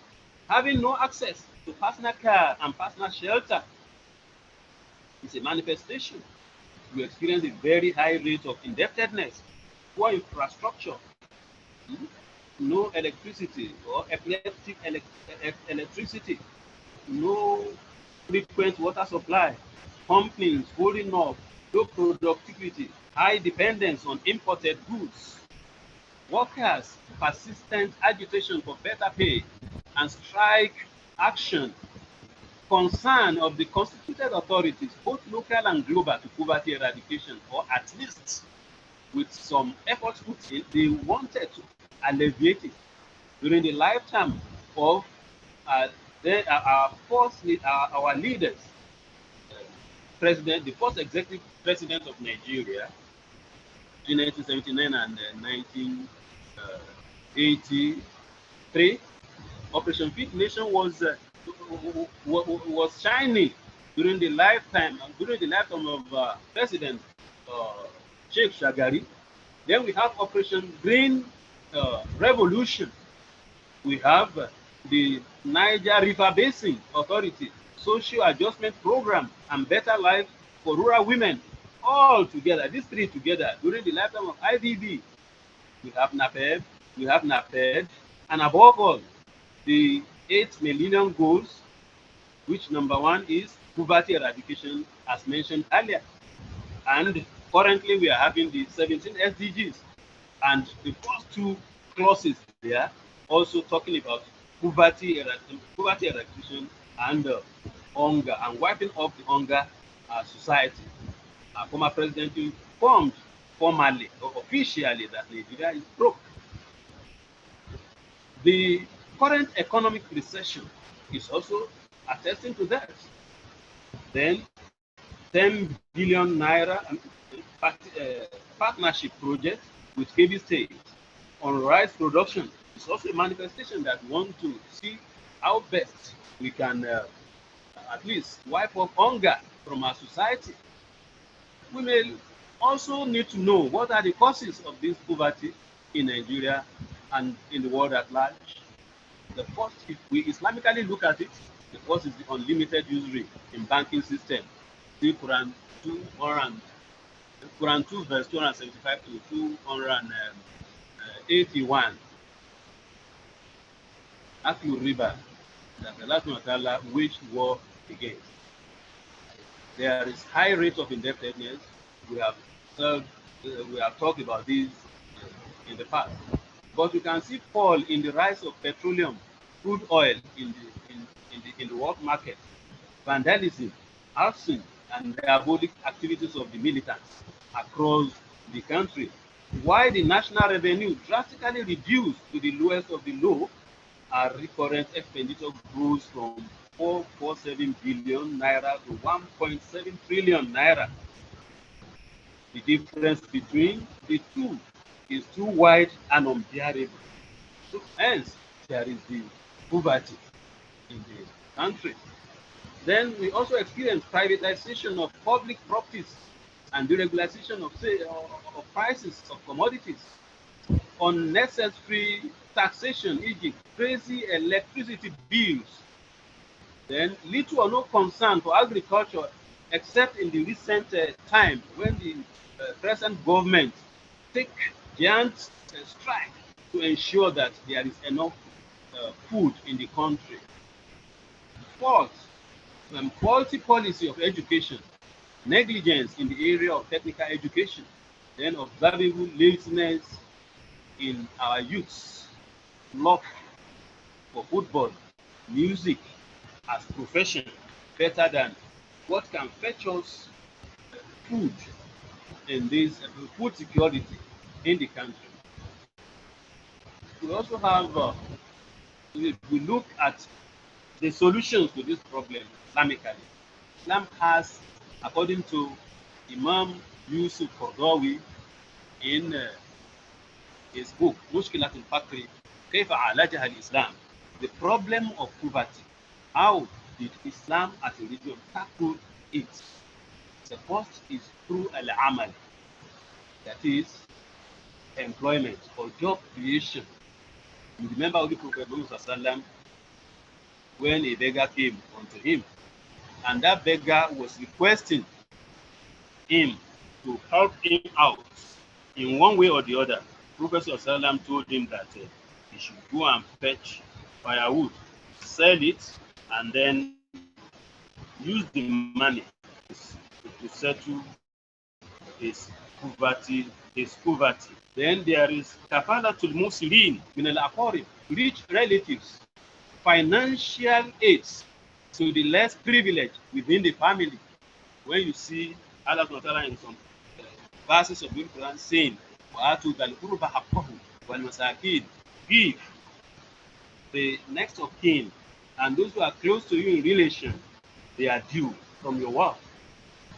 having no access to personal care and personal shelter. It's a manifestation. We experience a very high rate of indebtedness, poor infrastructure, no electricity or epileptic electricity, no frequent water supply, companies holding up, low productivity, high dependence on imported goods, workers' persistent agitation for better pay and strike action, concern of the constituted authorities, both local and global, to poverty eradication, or at least with some efforts put in, they wanted to alleviate it during the lifetime of our leaders, the first executive president of Nigeria in 1979 and 1983. Operation Feed Nation was shining during the lifetime of President Sheikh Shagari. Then we have Operation Green Revolution. We have the Niger River Basin Authority, Social Adjustment Program, and Better Life for Rural Women. All together, these three together, during the lifetime of IDB. We have NAPED, we have NAPED, and above all, the 8 millennium goals, which number 1 is poverty eradication, as mentioned earlier. And currently we are having the 17 SDGs. And the first 2 clauses there also talking about poverty eradication and hunger, and wiping off the hunger society. Our former president informed formally or officially that Nigeria is broke. The current economic recession is also attesting to that. Then 10 billion naira partnership project with KB State on rice production is also a manifestation that we want to see how best we can at least wipe off hunger from our society. We may also need to know what are the causes of this poverty in Nigeria and in the world at large. The first, if we Islamically look at it, the first is the unlimited usury in banking system. See Quran 2 verse 275 to 281. Aklu riba, that Allah subhanahu wa ta'ala waged war against. There is high rate of indebtedness. We have talked about this in the past. But you can see fall in the rise of petroleum, crude oil in the world market, vandalism, arson, and diabolic activities of the militants across the country. Why the national revenue drastically reduced to the lowest of the low, our recurrent expenditure grows from 447 billion naira to 1.7 trillion naira. The difference between the two is too wide and unbearable. So hence, there is the poverty in the country. Then we also experience privatization of public properties and deregulation of prices of commodities, unnecessary taxation, e.g., crazy electricity bills. Then little or no concern for agriculture, except in the recent time when the present government take giant strike to ensure that there is enough food in the country. Fourth, faulty policy of education, negligence in the area of technical education, then observable laziness in our youths, love for football, music as profession, better than what can fetch us food in this food security in the country. We also have, if we look at the solutions to this problem Islamically, Islam has, according to Imam Yusuf Qaradawi in his book, Mushkilat al-Fakri, Kayfa Alajaha al-Islam, the problem of poverty. How did Islam as a religion tackle it? The first is through al-amal, that is employment or job creation. You remember Holy Prophet Muhammad when a beggar came unto him, and that beggar was requesting him to help him out in one way or the other. Prophet told him that he should go and fetch firewood, sell it, and then use the money to settle his poverty. Then there is kafalatul muslimin min al-aqarib, rich relatives, financial aids to the less privileged within the family. When you see Allah Ta'ala in some verses of the Quran saying, وَآتُوا ذَا الْقُرْبَ حَقَّهُ وَالْمَسَاكِينَ, give the next of kin and those who are close to you in relation, they are due from your wealth.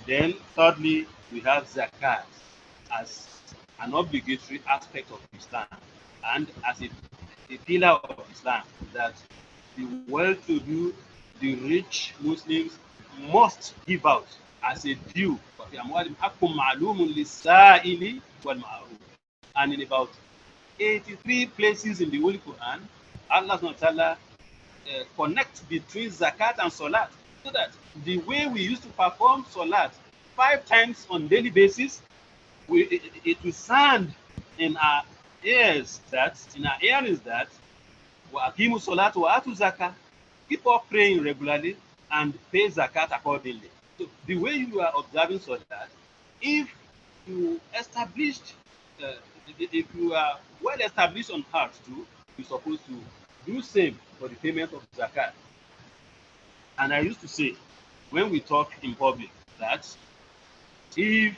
Then thirdly, we have zakat as an obligatory aspect of Islam and as a pillar of Islam that the well-to-do, the rich Muslims must give out as a due. And in about 83 places in the Holy Quran, Allah SWT connect between zakat and salat, so that the way we used to perform salat 5 times on daily basis, it will sound in our ears that wa aqimu salat wa atu zakat, keep on praying regularly and pay zakat accordingly. So the way you are observing salat, if you established, if you are well established on heart too, you're supposed to do same for the payment of zakat. And I used to say, when we talk in public, that if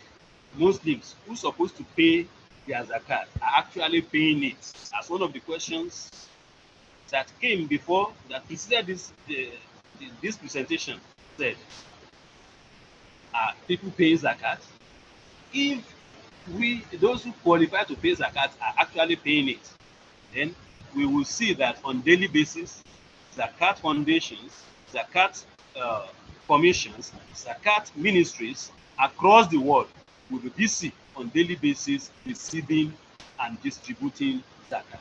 Muslims who are supposed to pay their zakat are actually paying it, as one of the questions that came before that preceded this presentation said, are people paying zakat? If those who qualify to pay zakat are actually paying it, then we will see that on daily basis, zakat foundations, zakat commissions, zakat ministries across the world will be busy on daily basis receiving and distributing zakat.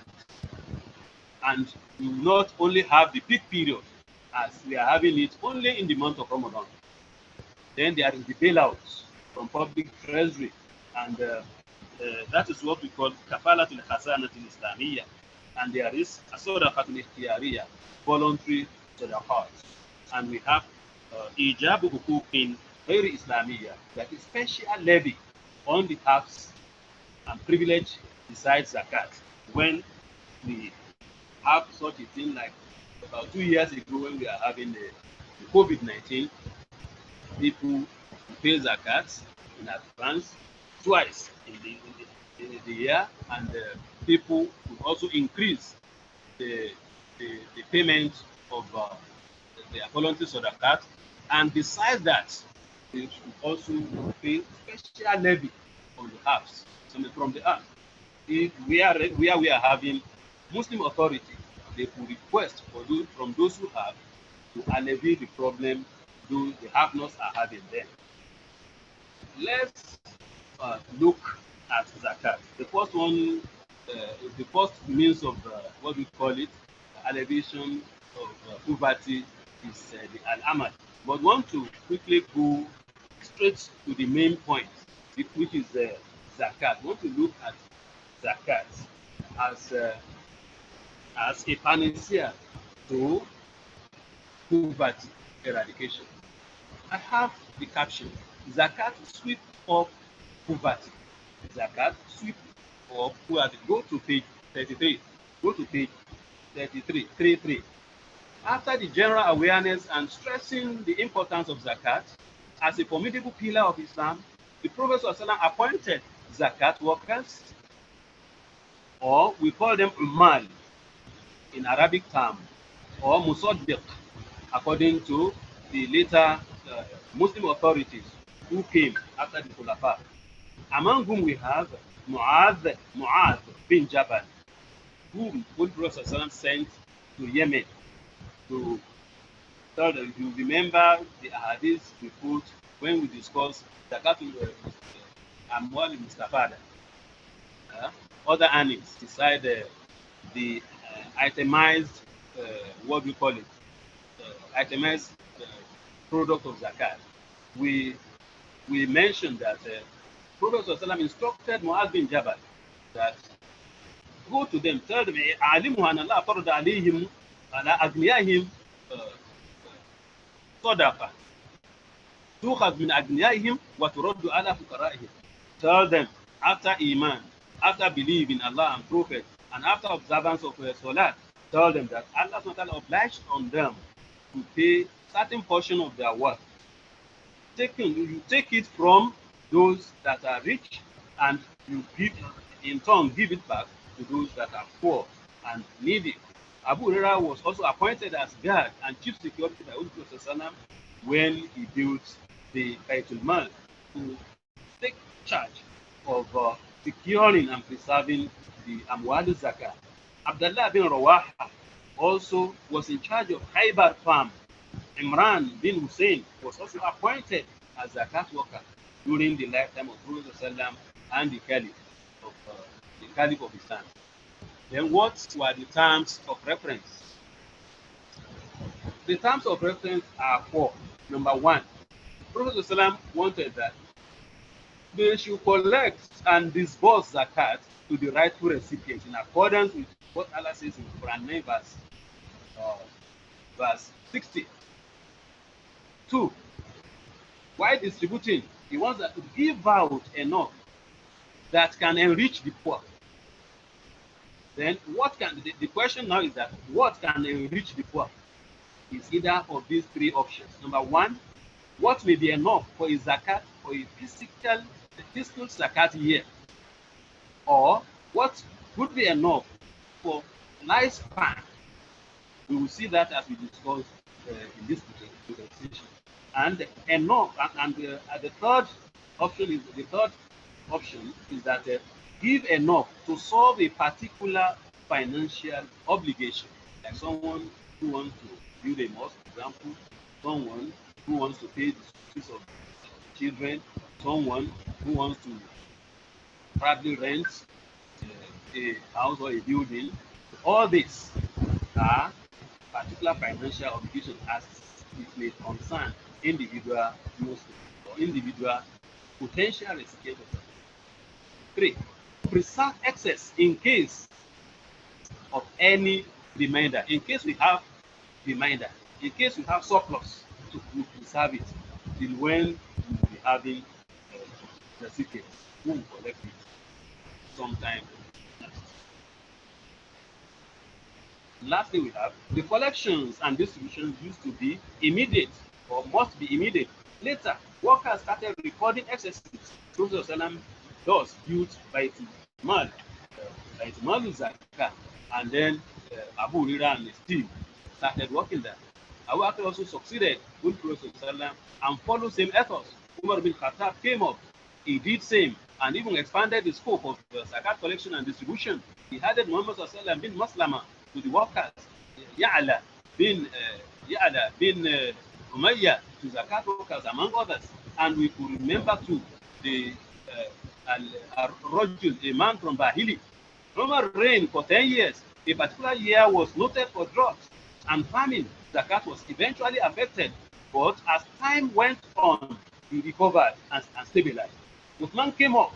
And we will not only have the peak period as we are having it only in the month of Ramadan. Then there is the bailouts from public treasury, and that is what we call kafalatul khazanatul islamiyya, and there is as-sadaqatul ikhtiyariyya, voluntary sadaqat, and we have ijabu huquqin ghairi islamiyya, that is special levy on the tax and privilege besides zakat. When we have such a thing like about 2 years ago when we are having the COVID-19, people pay zakat in advance twice in the year, and people will also increase the payment of their voluntary zakat, and besides that, they should also pay special levy on the herbs, from the earth. If we are having Muslim authority, they could request from those who have to alleviate the problem those the have-nots are having them. Let's look at zakat. The first one, the first means of what we call it, alleviation of poverty, is the al-amal. But want to quickly go straight to the main point, which is zakat. Want to look at zakat as a panacea to poverty eradication. I have the caption: Zakat sweep up poverty. Zakat sweep up poverty. Go to page 33. Go to page 33. 33. After the general awareness and stressing the importance of zakat as a formidable pillar of Islam, the Prophet ﷺ appointed zakat workers, or we call them umal in Arabic term, or musaddiq, according to the later Muslim authorities who came after the Khulafa, among whom we have Mu'adh bin Jabal, whom the Prophet sent to Yemen to tell them. You remember the hadith we put when we discussed Zakatul Amwal Mustafada, other earnings beside the itemized, what we call it, itemized product of zakat. We mentioned that Prophet ﷺ instructed Mu'adh bin Jabal that go to them, tell them, "Alimu an Allah farada alayhim ala aghniyahim sadaqa. Tukhad min aghniyahim wa turaddu ala fuqara'ihim." Tell them, after Iman, after belief in Allah and Prophet, and after observance of Salat, tell them that Allah SWT obliged on them to pay certain portion of their wealth. You take it from those that are rich, and you give, in turn, give it back to those that are poor and needy. Abu Hurairah was also appointed as guard and chief security by Prophet when he built the Baitul Mal to take charge of securing and preserving the Amwal Zakat. Abdullah bin Rawaha also was in charge of Khaybar farm. Imran bin Hussein was also appointed as Zakat worker during the lifetime of Prophet and the Caliph of his time. Then what were the terms of reference? The terms of reference are four. Number one, Prophet wanted that they should collect and disburse zakat to the rightful recipients in accordance with what Allah says in Quran 9 verse 60. Two, while distributing, he wants that to give out enough that can enrich the poor. Then what can the question now is that what can enrich the poor is either of these three options. Number one, what may be enough for a zakat or a fiscal zakat year, or what would be enough for lifespan. We will see that as we discuss in this presentation. And enough, and the third option is that give enough to solve a particular financial obligation, like someone who wants to build a mosque, for example, someone who wants to pay the fees of children, someone who wants to probably rent a house or a building. All these are particular financial obligations as it may concern individual Muslims or individual potential recipients. 3. Preserve excess in case of any remainder. In case we have remainder, in case we have surplus, to preserve it till when we will be having recipients who will collect it sometime. Lastly, we have the collections and distributions used to be immediate or must be immediate. Later, workers started recording excesses. Prophet thus built Baitul Mal Zakat, and then Abu Hurairah and his team started working there. Abu Bakr also succeeded with Prophet and followed same ethos. Umar bin Khattab came up, he did same, and even expanded the scope of Zakat collection and distribution. He added Muhammad bin Maslama to the workers, Ya'la bin Umayyah to Zakat workers, among others. And we could remember too the Rajul, a man from Bahili. Umar reigned for 10 years. A particular year was noted for drought and famine. Zakat was eventually affected, but as time went on, he recovered and stabilized. Uthman came up.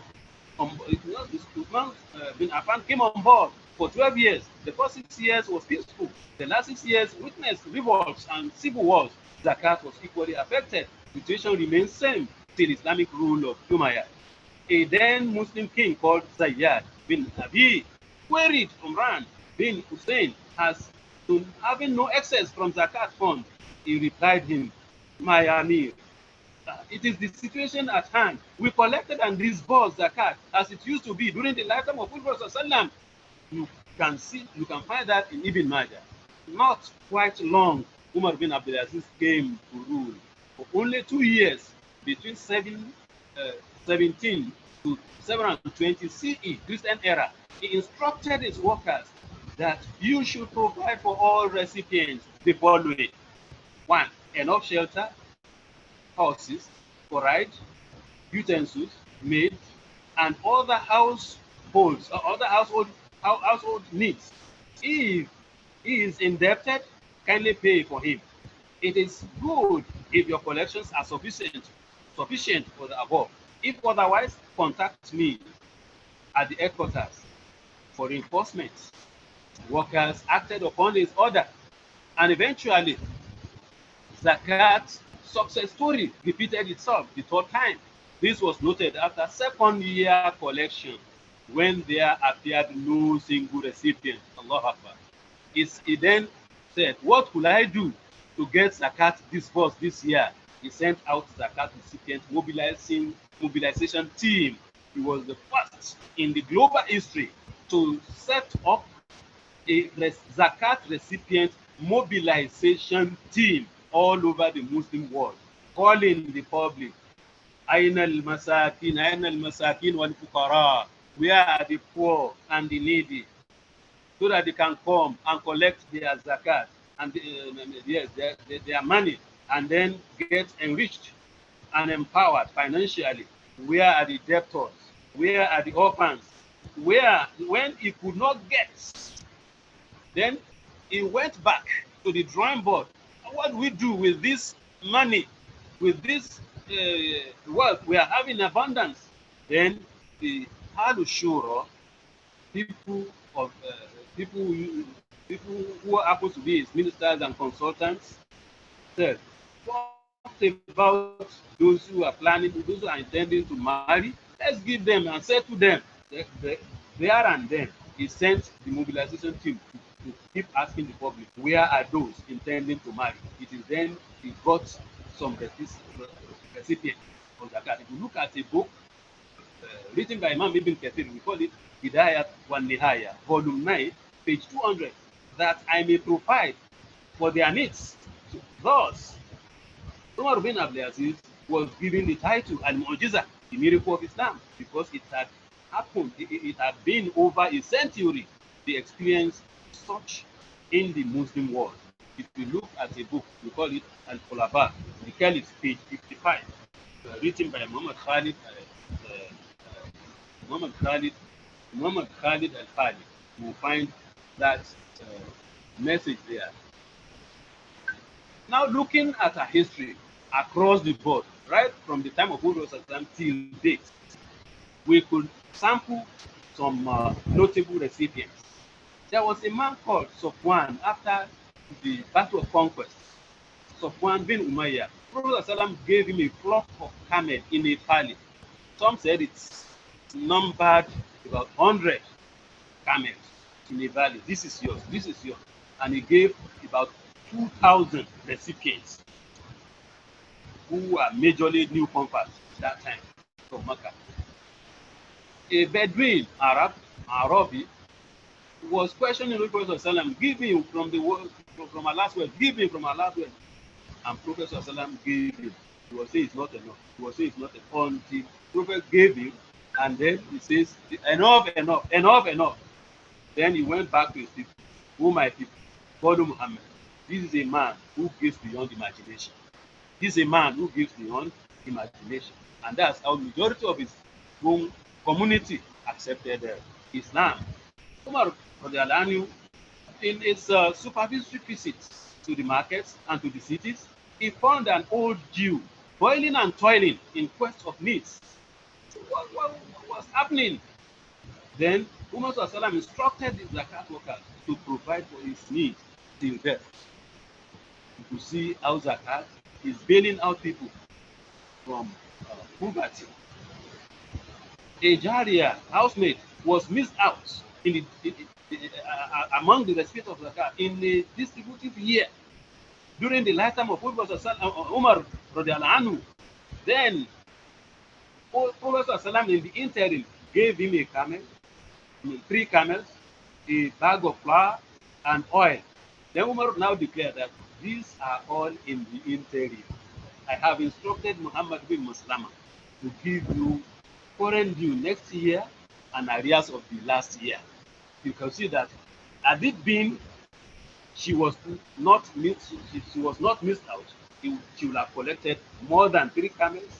Uthman bin Affan came on board for 12 years. The first 6 years was peaceful. The last 6 years witnessed revolts and civil wars. Zakat was equally affected. The situation remains same till Islamic rule of Umayyad. A then Muslim king called Zayyad bin Abi queried Umran bin Hussein as to having no excess from Zakat fund. He replied him, "My Amir, it is the situation at hand. We collected and disbursed Zakat as it used to be during the lifetime of Prophet. You can find that in Ibn Majah. Not quite long, Umar bin Abdulaziz came to rule for only 2 years, between 17 to 720 CE, Christian era. He instructed his workers that you should provide for all recipients the following: 1. Enough shelter, horses, forage, utensils, maids, and other household needs. If he is indebted, kindly pay for him. It is good if your collections are sufficient for the above. If otherwise, contact me at the headquarters. for reinforcement. Workers acted upon his order, and eventually, Zakat success story repeated itself the third time. This was noted after second year collection, when there appeared no single recipient. Allah Akbar. He then said, what could I do to get Zakat disbursed this year? He sent out Zakat recipient mobilization team. He was the first in the global history to set up a Zakat recipient mobilization team all over the Muslim world, calling the public, Aina al-masakin wal-fuqara, where are the poor and the needy, so that they can come and collect their zakat and yes, their money, and then get enriched and empowered financially. Where are the debtors? Where are the orphans? Where, when he could not get, then he went back to the drawing board. What do we do with this money, with this wealth we are having abundance? Then the Halushura, people of people who happen to be his ministers and consultants, said, what about those who are planning, those who are intending to marry? Let's give them and say to them, there and then, he sent the mobilization team to keep asking the public, where are those intending to marry? It is then he got some recipients of Zakat. If you look at a book written by Imam Ibn Kathir, we call it Hidayat wa Nihaya, volume 9, page 200, that I may provide for their needs. Thus, Umar bin Abdul Aziz was given the title Al-Mu'jiza, the miracle of Islam, because it had happened, it had been over a century, the experience such in the Muslim world. If you look at a book, we call it Al-Khulafa, the Caliph, page 55, written by Muhammad Khalid Al-Khali, you will find that message there. Now, looking at our history across the board, right from the time of Prophet till date, we could sample some notable recipients. There was a man called Sofwan after the Battle of Conquest. Sofwan bin Umayyah. Prophet gave him a flock of camel in a palace. Some said it's numbered about 100 camels in a valley. This is yours, this is yours. And he gave about 2,000 recipients who were majorly new converts that time from Mecca. A Bedouin Arabi, was questioning the Prophet ﷺ, give him from Allah's word, give him from Allah's word. And Prophet ﷺ gave him. He was saying it's not enough. He was saying it's not enough. Until Prophet gave him, and then he says, enough, enough, enough, enough. Then he went back to his people. Who my people? Follow Muhammad. This is a man who gives beyond imagination. This is a man who gives beyond imagination. And that's how the majority of his own community accepted Islam. Umar, in his supervisory visits to the markets and to the cities, he found an old Jew toiling and toiling in quest of needs. What was happening? Then Umar instructed the Zakat workers to provide for his needs till death. You could see how Zakat is bailing out people from poverty. A Jariya housemaid was missed out in among the recipients of Zakat in a distributive year during the lifetime of Umar anhu. Then Prophet in the interim gave him a camel, 3 camels, a bag of flour and oil. Then Umar now declared that these are all in the interim. I have instructed Muhammad bin Maslama to give you current due next year and arrears of the last year. You can see that had it been she was not missed out, she would have collected more than 3 camels,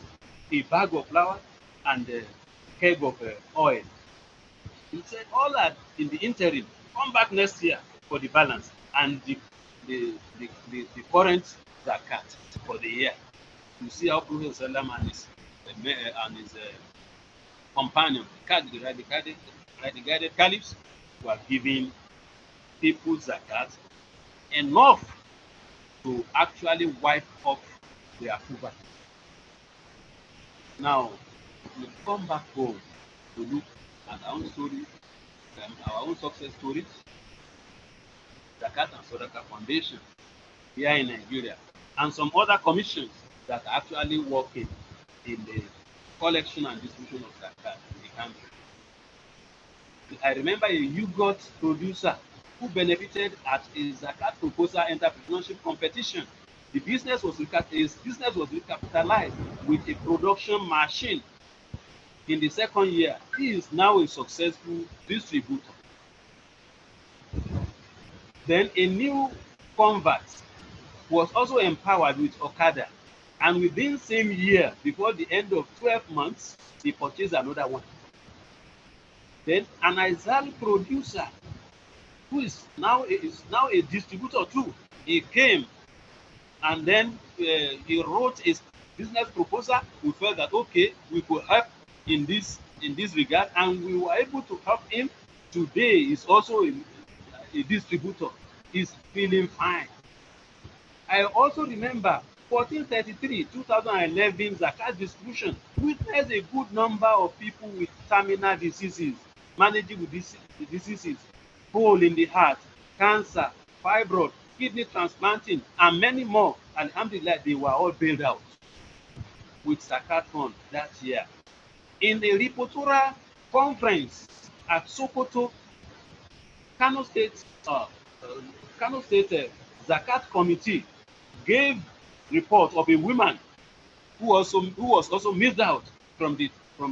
a bag of flour, and a keg of oil. He said all that in the interim, come back next year for the balance and the current zakat for the year. You see how Prophet and his companion, the guided caliphs, were giving people zakat enough to actually wipe off their poverty. Now, we come back home to look at our own stories, our own success stories, Zakat and Sodaka Foundation here in Nigeria, and some other commissions that are actually working in the collection and distribution of Zakat in the country. I remember a yogurt producer who benefited at a Zakat proposal entrepreneurship competition. His business was recapitalized with a production machine. In the second year, he is now a successful distributor. Then a new convert was also empowered with Okada, and within same year, before the end of 12 months, he purchased another one. Then an Izal producer who is now a distributor too. He came and then he wrote a business proposal. We felt that okay, we could help in this regard, and we were able to help him. Today is also a distributor. He's feeling fine. I also remember 1433, 2011 Zakat distribution witnessed a good number of people with terminal diseases, managing with these diseases, hole in the heart, cancer, fibroid, kidney transplanting, and many more. Alhamdulillah, they were all bailed out with Zakat fund that year. In the Ripotora conference at Sokoto, Kano State Zakat committee gave report of a woman who was also missed out from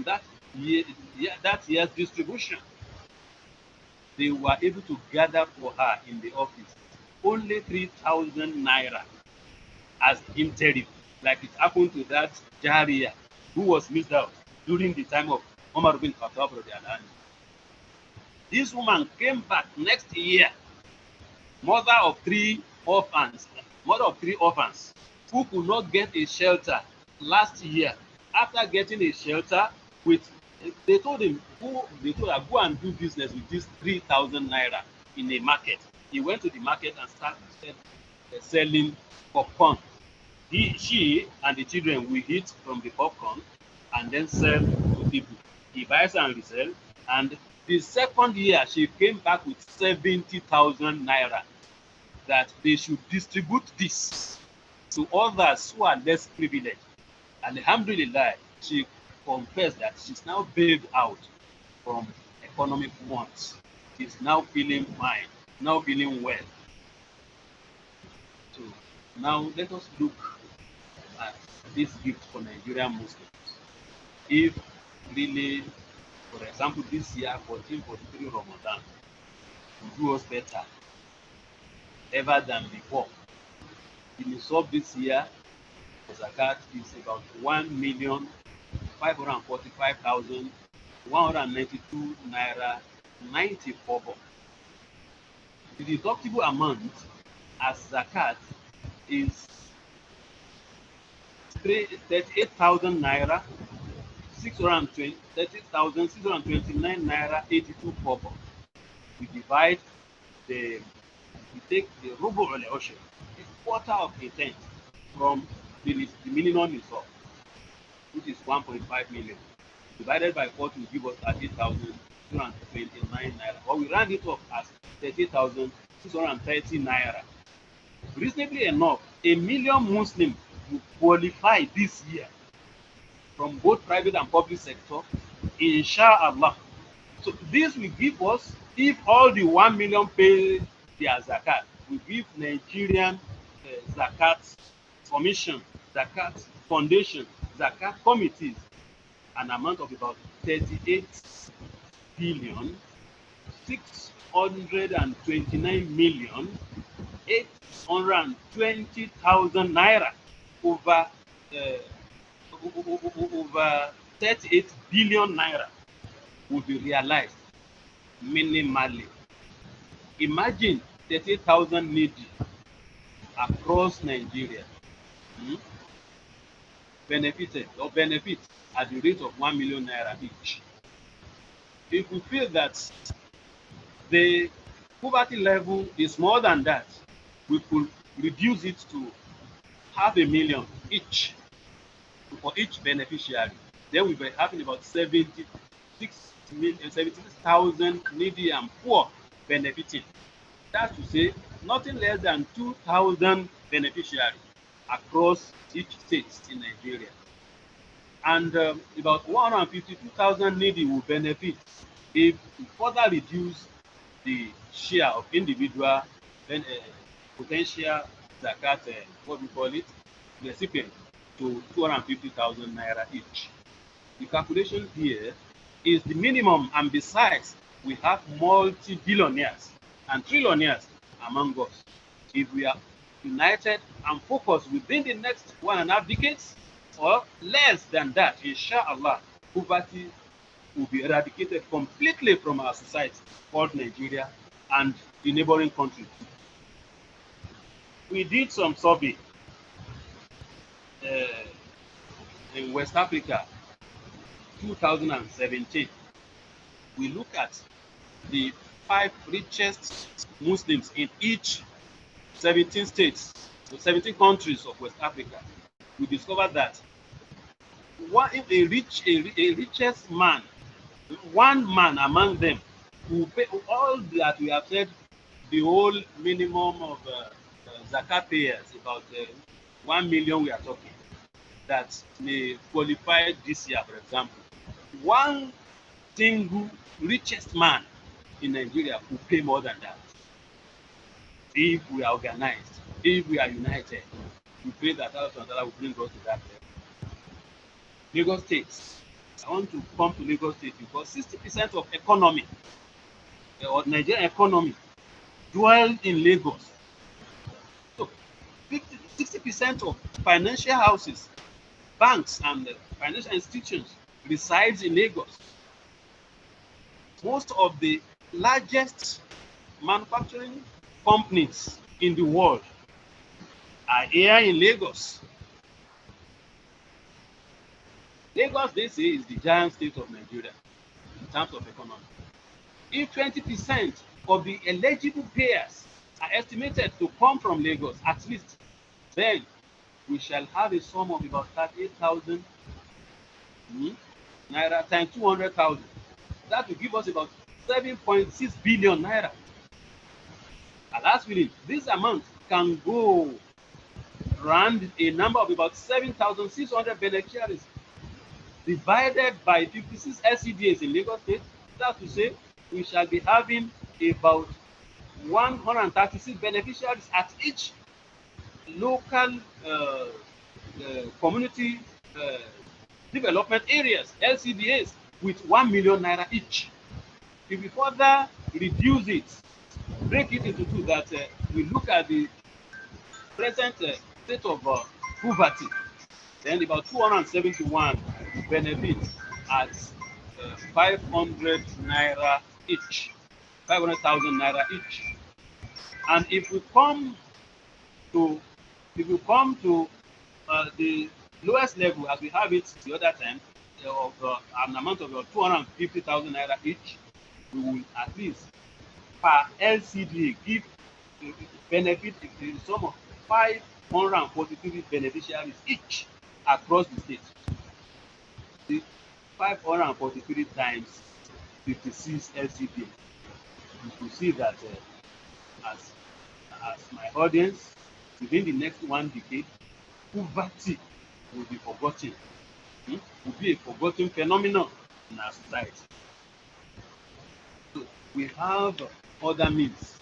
that year's distribution. They were able to gather for her in the office only 3,000 naira as interim, like it happened to that Jariya who was missed out during the time of Omar bin Khattab. This woman came back next year, mother of three orphans who could not get a shelter last year. After getting a shelter, they told her, go and do business with this 3,000 naira in a market. He went to the market and started selling popcorn. She and the children will eat from the popcorn and then sell to people. He buys and resell, and the second year she came back with 70,000 naira that they should distribute this to others who are less privileged. And alhamdulillah, she confessed that she's now bailed out from economic wants. She's now feeling fine, now feeling well. So now let us look at this gift for Nigerian Muslims. If really, for example, this year, 1443 Ramadan, will do us better ever than before. The nisab this year for Zakat is about 1,545,192 naira 94 bob. The deductible amount as Zakat is 38,000 naira 30,629 naira 82 bob. We divide we take the rubu al-ushr, a quarter of a tenth from the minimum nisab, which is 1.5 million, divided by 4 to give us 30,229 naira, or we round it up as 30,630 naira. Reasonably enough, 1 million Muslims will qualify this year from both private and public sector, inshallah. So this will give us, if all the 1 million pay their zakat, we give Nigerian zakat commission, zakat foundation, zakat committees an amount of about 38,629,820,000 naira over 38 billion naira will be realized minimally. Imagine 30,000 needy across Nigeria benefit at the rate of 1 million naira each. If we feel that the poverty level is more than that, we could reduce it to 500,000 each for each beneficiary. Then we'll be having about 76,000 needy and poor benefiting. That's to say, nothing less than 2,000 beneficiaries across each state in Nigeria. And about 152,000 needy will benefit if we further reduce the share of individual potential Zakat, what we call it, recipient, to 250,000 naira each. The calculation here is the minimum, and besides, we have multi-billionaires and trillionaires among us. If we are united and focused within the next 1.5 decades, or less than that, inshallah, poverty will be eradicated completely from our society called Nigeria and the neighboring countries. We did some survey in West Africa, 2017. We look at the 5 richest Muslims in each 17 states, so 17 countries of West Africa. We discovered that a richest man, one man among them, who pay all that we have said, the whole minimum of Zakat payers, about 1 million we are talking, that may qualify this year, for example. One single richest man in Nigeria will pay more than that. If we are organized, if we are united, we pray that Allah will bring us to that level. Lagos State. I want to come to Lagos State because 60% of economy, or Nigerian economy, dwell in Lagos. So 60% of financial houses, banks, and financial institutions resides in Lagos. Most of the largest manufacturing companies in the world are here in Lagos. Lagos, they say, is the giant state of Nigeria in terms of economy. If 20% of the eligible payers are estimated to come from Lagos, at least, then we shall have a sum of about 38,000 naira times 200,000. That will give us about 7.6 billion naira. And that's really, this amount can go around a number of about 7,600 beneficiaries divided by 56 SCDAs in Lagos State. That's to say, we shall be having about 136 beneficiaries at each local community development areas, LCDAs, with 1 million naira each. If we further reduce it, break it into two, that we look at the present state of poverty, then about 271 benefit at 500 naira each, 500,000 naira each. And if we come to the lowest level, as we have it the other time, of an amount of 250,000 naira each, we will at least per LCD give benefit in the sum of 543 beneficiaries each across the state. The 543 times 56 LCD. You will see that as my audience, within the next 1 decade, poverty will be forgotten. Will be a forgotten phenomenon in our society. So we have other means,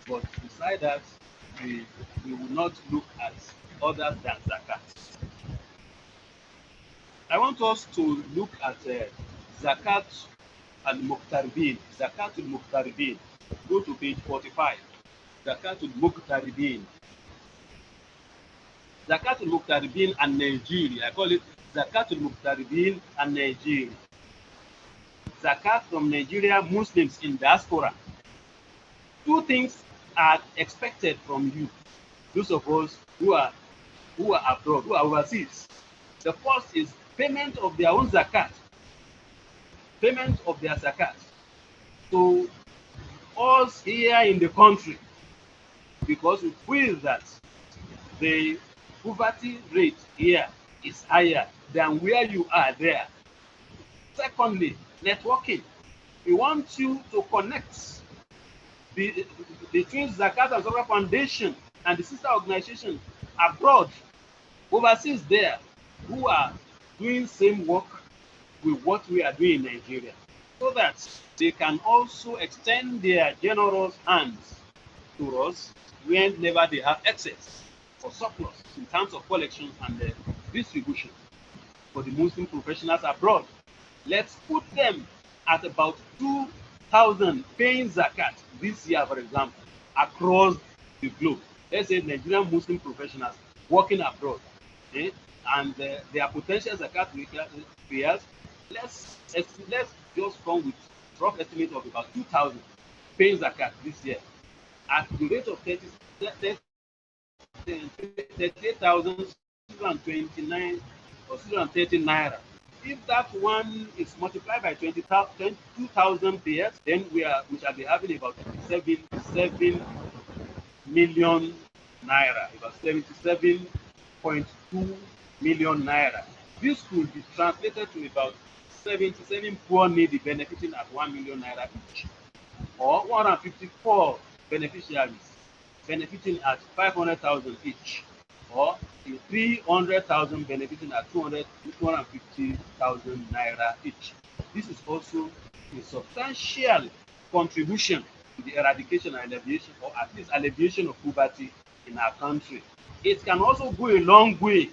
but besides that, we will not look at others than Zakat. I want us to look at Zakat al-Muqtaribin. Zakat al-Muqtaribin. Go to page 45. Zakat al-Muqtaribin. Zakat al-Muqtaribin and Nigeria. I call it Zakat al-Muqtaribin and Nigeria. Zakat from Nigeria Muslims in diaspora. 2 things are expected from you, those of us who are abroad, who are overseas. The first is payment of their own zakat, payment of their zakat. So us here in the country, because we feel that the poverty rate here is higher than where you are there. Secondly, networking. We want you to connect between Zakat and Zakat Foundation and the sister organization abroad, overseas there, who are doing same work with what we are doing in Nigeria, so that they can also extend their generous hands to us whenever they have excess or surplus in terms of collection and distribution for the Muslim professionals abroad. Let's put them at about 2,000 paying zakat this year, for example, across the globe. Let's say Nigerian Muslim professionals working abroad, and their potential zakat payers. Let's just come with rough estimate of about 2,000 paying zakat this year at the rate of 38,629 or 630 naira. If that one is multiplied by 22,000 payers, then we shall be having about 77 million naira, about 77.2 million naira. This could be translated to about 77 poor needy benefiting at 1 million naira each, or 154 beneficiaries benefiting at 500,000 each, or 300,000 benefiting at 250,000 naira each. This is also a substantial contribution to the eradication and alleviation, or at least alleviation of poverty in our country. It can also go a long way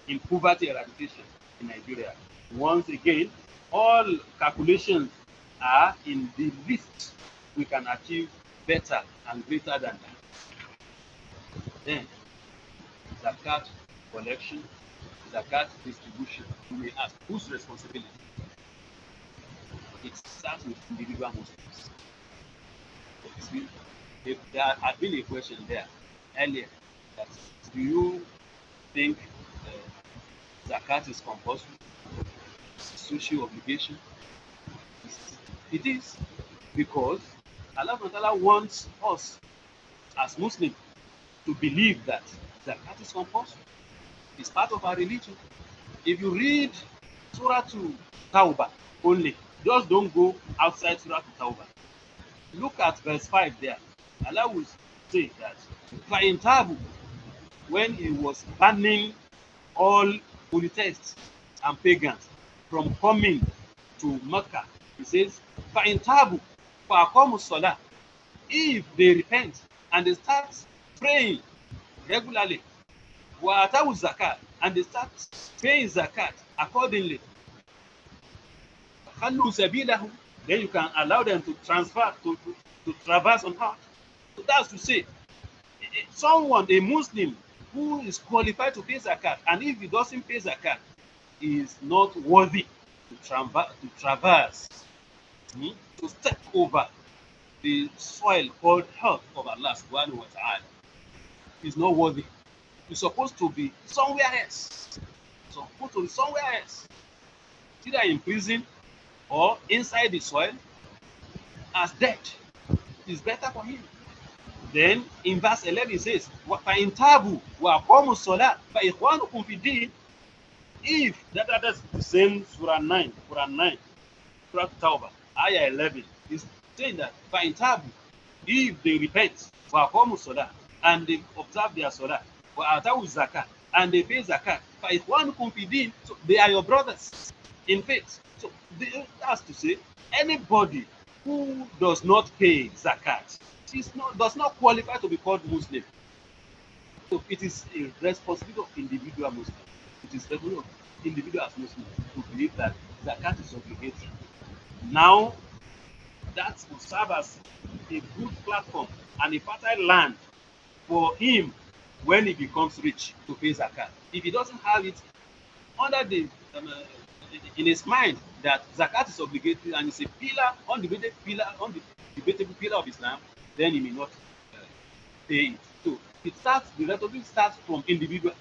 in poverty eradication in Nigeria. Once again, all calculations are in the list we can achieve better and greater than that. Then, zakat collection, zakat distribution. You may ask, whose responsibility? It starts with individual Muslims. There had been a question there earlier that, do you think zakat is compulsory? Social obligation? It is, because Allah wants us as Muslims to believe that zakat is compulsory. It's part of our religion. If you read Surah to Tawbah only, just don't go outside Surah to Tawbah. Look at verse 5 there. Allah will say that in Tabu, when he was banning all polytheists and pagans from coming to Mecca, he says, in Tabu, if they repent and they start praying regularly, zakat, and they start paying zakat accordingly, then you can allow them to transfer to traverse on earth. So that's to say, someone, a Muslim who is qualified to pay zakat, and if he doesn't pay zakat, is not worthy to traverse, to step over the soil called health of Allah subhanahu wa ta'ala. Is not worthy. He's supposed to be somewhere else. Either in prison or inside the soil as dead. It's better for him. Then in verse 11 it says, فَإِن تَابُوا وَأَقَامُوا الصَّلَاةَ فَإِخْوَانُكُمْ فِي الدِّينِ. If that's the same Surah 9, Surah Tawbah, Ayah 11, is saying that فَإِن تَابُوا, if they repent, وَأَقَامُوا الصَّلَاةَ, and they observe their salah, وَآتَوُا الزَّكَاةَ, and they pay zakat, فَإِخْوَانُكُمْ فِي الدِّينِ, so they are your brothers in faith. So that's to say, anybody who does not pay zakat does not qualify to be called Muslim. So it is a responsibility of individual Muslims. It is responsibility of individual as Muslims to believe that zakat is obligatory. Now, that will serve as a good platform and a fertile land for him when he becomes rich to pay zakat. If he doesn't have it under the in his mind that zakat is obligatory and it's a pillar, undebatable pillar of Islam, then he may not pay it. So the responsibility starts from individual.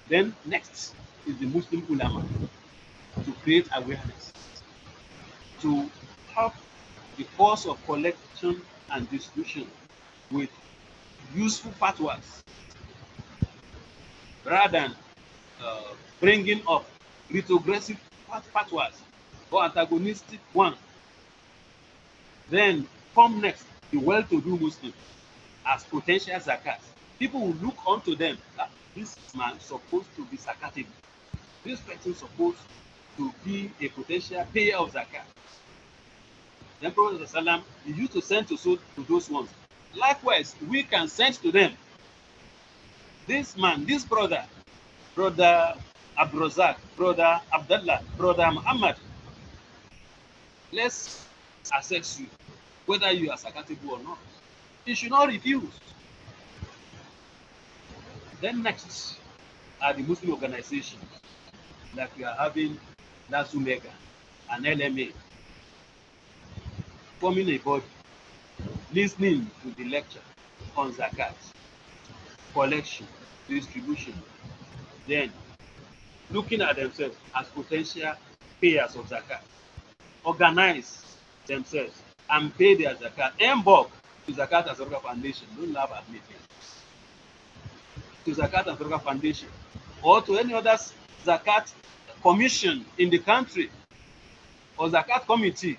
Then next is the Muslim ulama to create awareness, to help the course of collection and distribution with useful fatwas rather than bringing up retrogressive fatwas or antagonistic one. Then come next the well-to-do Muslim as potential zakat. People will look onto them that this man supposed to be zakatable. This person supposed to be a potential payer of zakat. Then Prophet Sallam, he used to send to those ones. Likewise, we can send to them. This man, this brother Abdurrazak, brother Abdullah, brother Muhammad, let's assess you, whether you are zakatable or not. You should not refuse. Then next are the Muslim organizations, like we are having LASUMEGA and LMA, forming a body, listening to the lecture on zakat, collection, distribution, then looking at themselves as potential payers of zakat, organize themselves and pay their zakat en bulk to Zakat and Sadaqah Foundation. Don't laugh at me. To Zakat and Sadaqah Foundation or to any other zakat commission in the country or zakat committee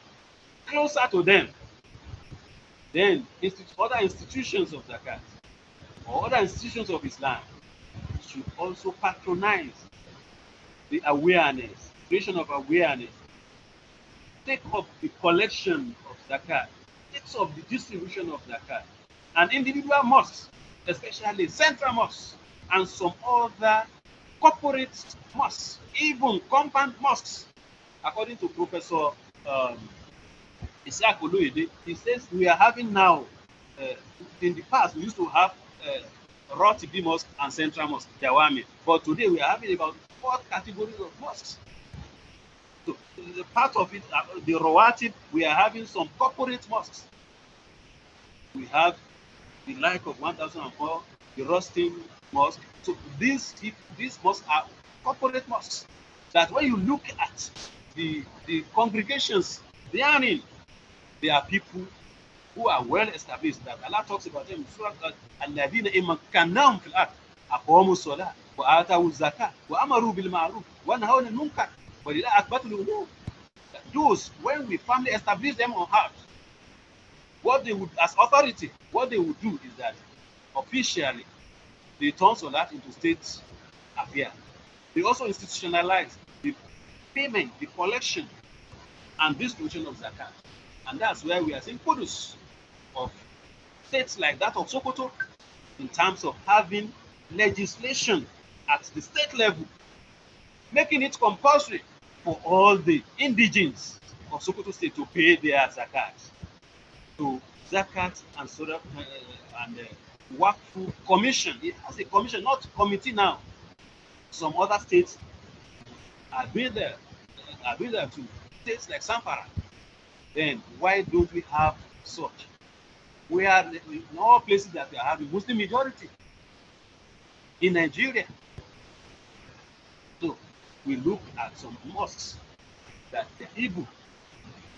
closer to them. Then other institutions of zakat or other institutions of Islam should also patronize the awareness, creation of awareness, take up the collection of zakat, takes up the distribution of zakat, and individual mosques, especially central mosques and some other corporate mosques, even compound mosques. According to Professor Isaac Oloyede, he says we are having now, in the past we used to have raw TB mosque and central mosque, Jawami, but today we are having about 4 categories of mosques. So the part of it, the rawatib, we are having some corporate mosques. We have the like of 1004, the Rustin Mosque. So these mosques are corporate mosques. That when you look at the congregations therein, they are people who are well established. That Allah talks about them. Surah Al-Ladina imakannahum fil ard aqamu as-salah wa atu az-zakah wa amaru bil ma'ruf wa nahaw anil munkar wa lillahi akbatul umur. Those, when we firmly establish them on earth, what they would, as authority, what they would do is that officially they turn Salat into state affair. They also institutionalize the payment, the collection, and distribution of zakat. And that's where we are seeing kudos of states like that of Sokoto in terms of having legislation at the state level, making it compulsory for all the indigenes of Sokoto State to pay their zakat. So zakat and Surah and Waqf Commission, it has a commission, not committee now. Some other states are doing there too. States like Zamfara. Then why don't we have such? We are in all places that we are having Muslim majority in Nigeria. So we look at some mosques that they're able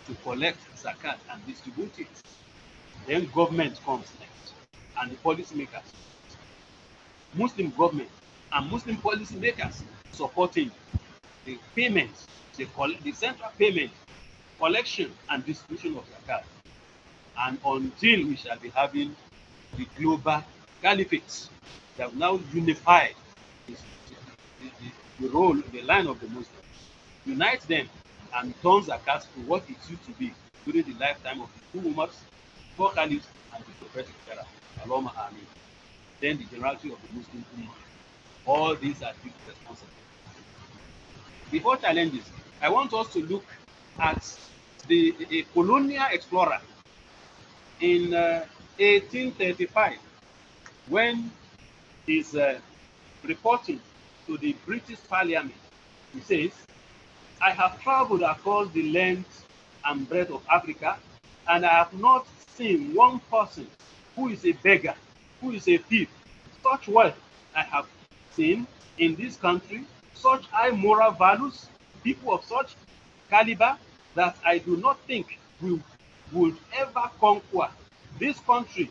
to collect zakat and distribute it. Then government comes next, and the policymakers, Muslim government and Muslim policymakers supporting the payments, the central payment, collection and distribution of zakat. And until we shall be having the global caliphate that now unified the role, the line of the Muslims, unite them and turn zakat to what it used to be during the lifetime of the 2 Umars, 4 caliphs, and the prophetic era. Allahumma ameen. Then the generality of the Muslim Ummah. All these are big responsibilities. Before challenges, I want us to look at a colonial explorer in 1835 when he's reporting to the British Parliament. He says, I have traveled across the length and breadth of Africa, and I have not seen one person who is a beggar, who is a thief. Such wealth I have seen in this country, such high moral values, people of such caliber that I do not think will would ever conquer this country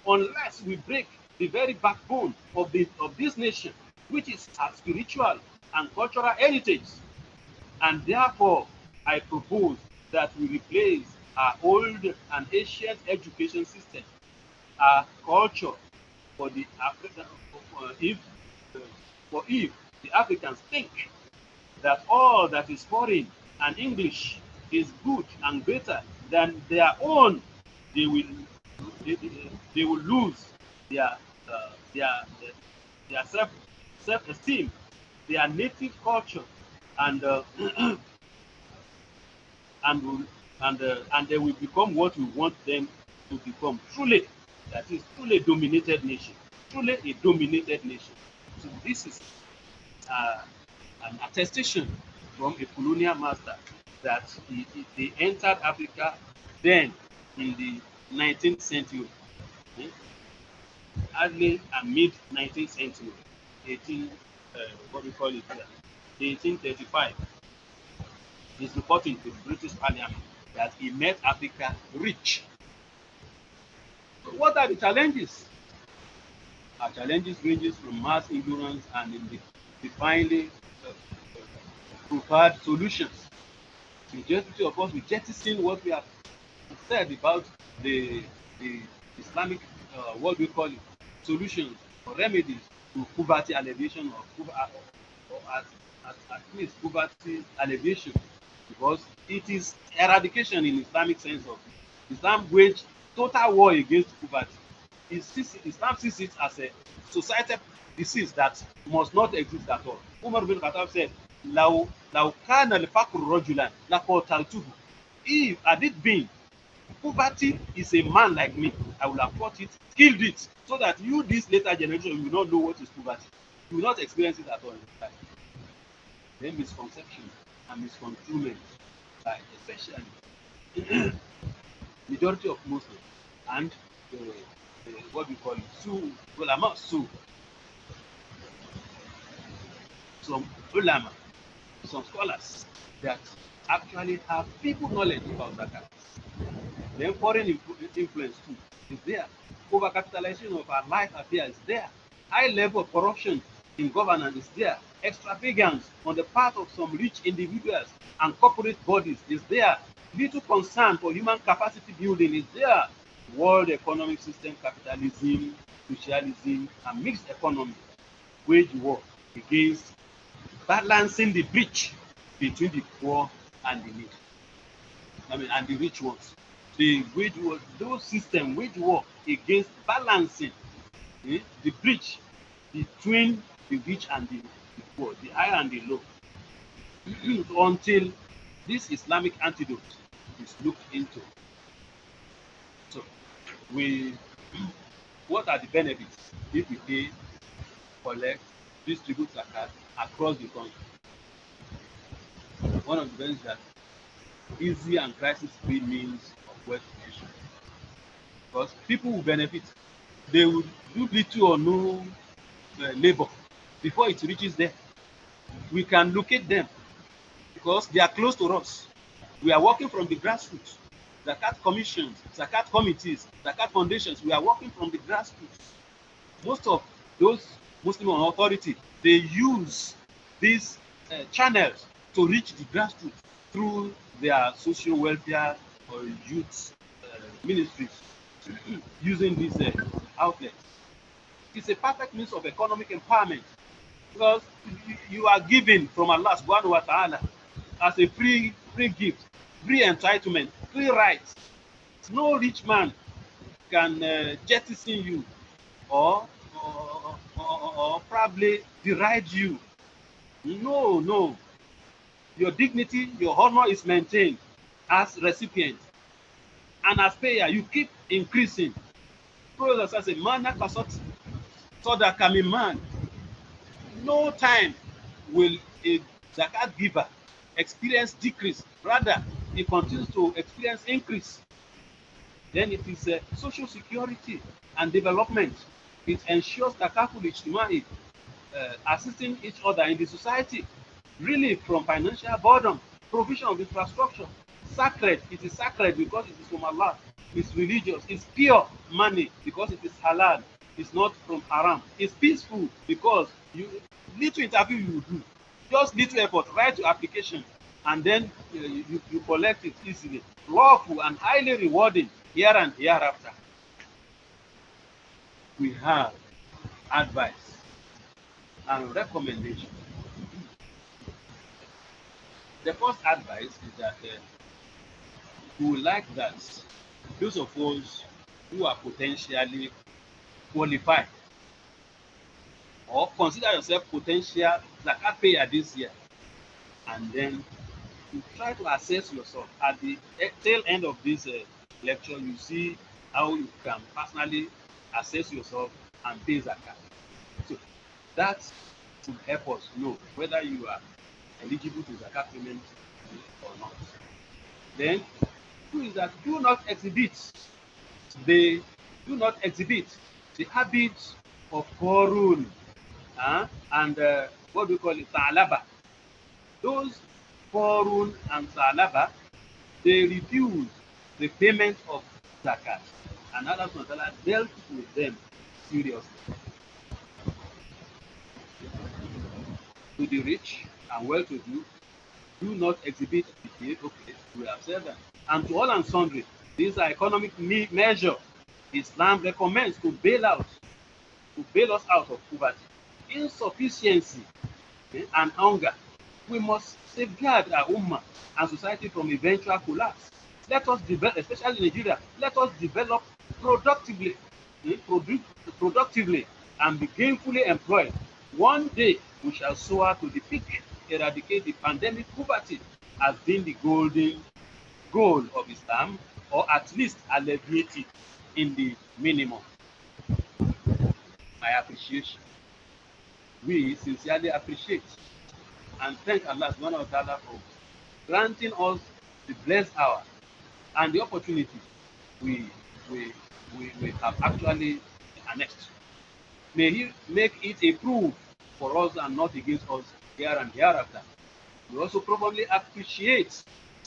unless we break the very backbone of this nation, which is our spiritual and cultural heritage. And therefore, I propose that we replace our old and ancient education system, our culture, for the African, if the Africans think that all that is foreign and English is good and better than their own, they will lose their self-esteem, their native culture, and and they will become what we want them to become. Truly, that is truly dominated nation. Truly a dominated nation. So this is an attestation from a colonial master that they entered Africa then in the 19th century, early and mid 19th century, 1835. He's reporting to the British Parliament that he made Africa rich. So what are the challenges? Our challenges ranges from mass ignorance and in the divinely preferred solutions. Majority of us, we jettison what we have said about the Islamic, what we call it, solutions or remedies to poverty alleviation or at least poverty alleviation, because it is eradication in Islamic sense of Islam wage total war against poverty. Islam sees it as a societal disease that must not exist at all. Umar bin Khattab said, "Law kana al-faqru rajulan laqataltuhu." If had it been poverty is a man like me, I will have fought it, killed it, so that you, this later generation, will not know what is poverty. You will not experience it at all in life. Then misconception and misconstruement, especially majority of Muslims and what we call it, ulama, some ulama, some scholars that actually have people knowledge about Zakat. Then foreign influence too is there. Overcapitalization of our life affairs is there. High level of corruption in governance is there. Extravagance on the part of some rich individuals and corporate bodies is there. Little concern for human capacity building is there. World economic system, capitalism, socialism, and mixed economy wage war against balancing the breach between the poor and the needy. And the rich ones. The wage war, those systems wage war against balancing the breach between the rich and the poor, the high and the low, until this Islamic antidote is looked into. So, what are the benefits if we pay, collect, distribute zakat across the country? One of the benefits that easy and crisis-free means of wealth creation, because people will benefit. They will do little or no labor before it reaches them. We can locate them because they are close to us. We are working from the grassroots. Zakat commissions, Zakat committees, Zakat foundations, we are working from the grassroots. Most of those Muslim authority, they use these channels to reach the grassroots through their social welfare or youth ministries using these outlets. It's a perfect means of economic empowerment, because you are given from Allah subhanahu wa ta'ala as a free gift, free entitlement, free rights. No rich man can jettison you or probably deride you. No. Your dignity, your honor is maintained as recipient. And as payer, you keep increasing. Brothers, as a man so that can be man. No time will a zakat giver experience decrease. Rather, he continues to experience increase. Then it is social security and development. It ensures takaful ijtimai, assisting each other in the society, relief from financial burden, provision of infrastructure, sacred. It is sacred because it is from Allah. It's religious. It's pure money because it is halal. It's not from haram. It's peaceful because you little interview you do, just little effort, write your application, and then you collect it easily. Lawful and highly rewarding here and hereafter. We have advice and recommendation. The first advice is that we would like that those of us who are potentially qualified or consider yourself potential Zakat payer this year, and then you try to assess yourself at the tail end of this lecture. You see how you can personally assess yourself and pay Zakat. So that will help us know whether you are eligible to Zakat payment or not. Then, two is that do not exhibit the habits of korun and what do we call it, salaba. Those korun and salaba, they refuse the payment of zakat, and Allah dealt with them seriously. To the rich and well-to-do, do not exhibit the okay, we have said that. And to all and sundry, these are economic measure Islam recommends to bail us out of poverty, insufficiency, and hunger. We must safeguard our ummah and society from eventual collapse. Let us develop, especially in Nigeria, let us develop productively, and be gainfully employed. One day we shall soar to the peak, eradicate the pandemic poverty as being the golden goal of Islam, or at least alleviate it in the minimum. My appreciation. We sincerely appreciate and thank Allah subhanahu wa ta'ala for granting us the blessed hour and the opportunity we have actually annexed. May He make it a proof for us and not against us here and hereafter. We also probably appreciate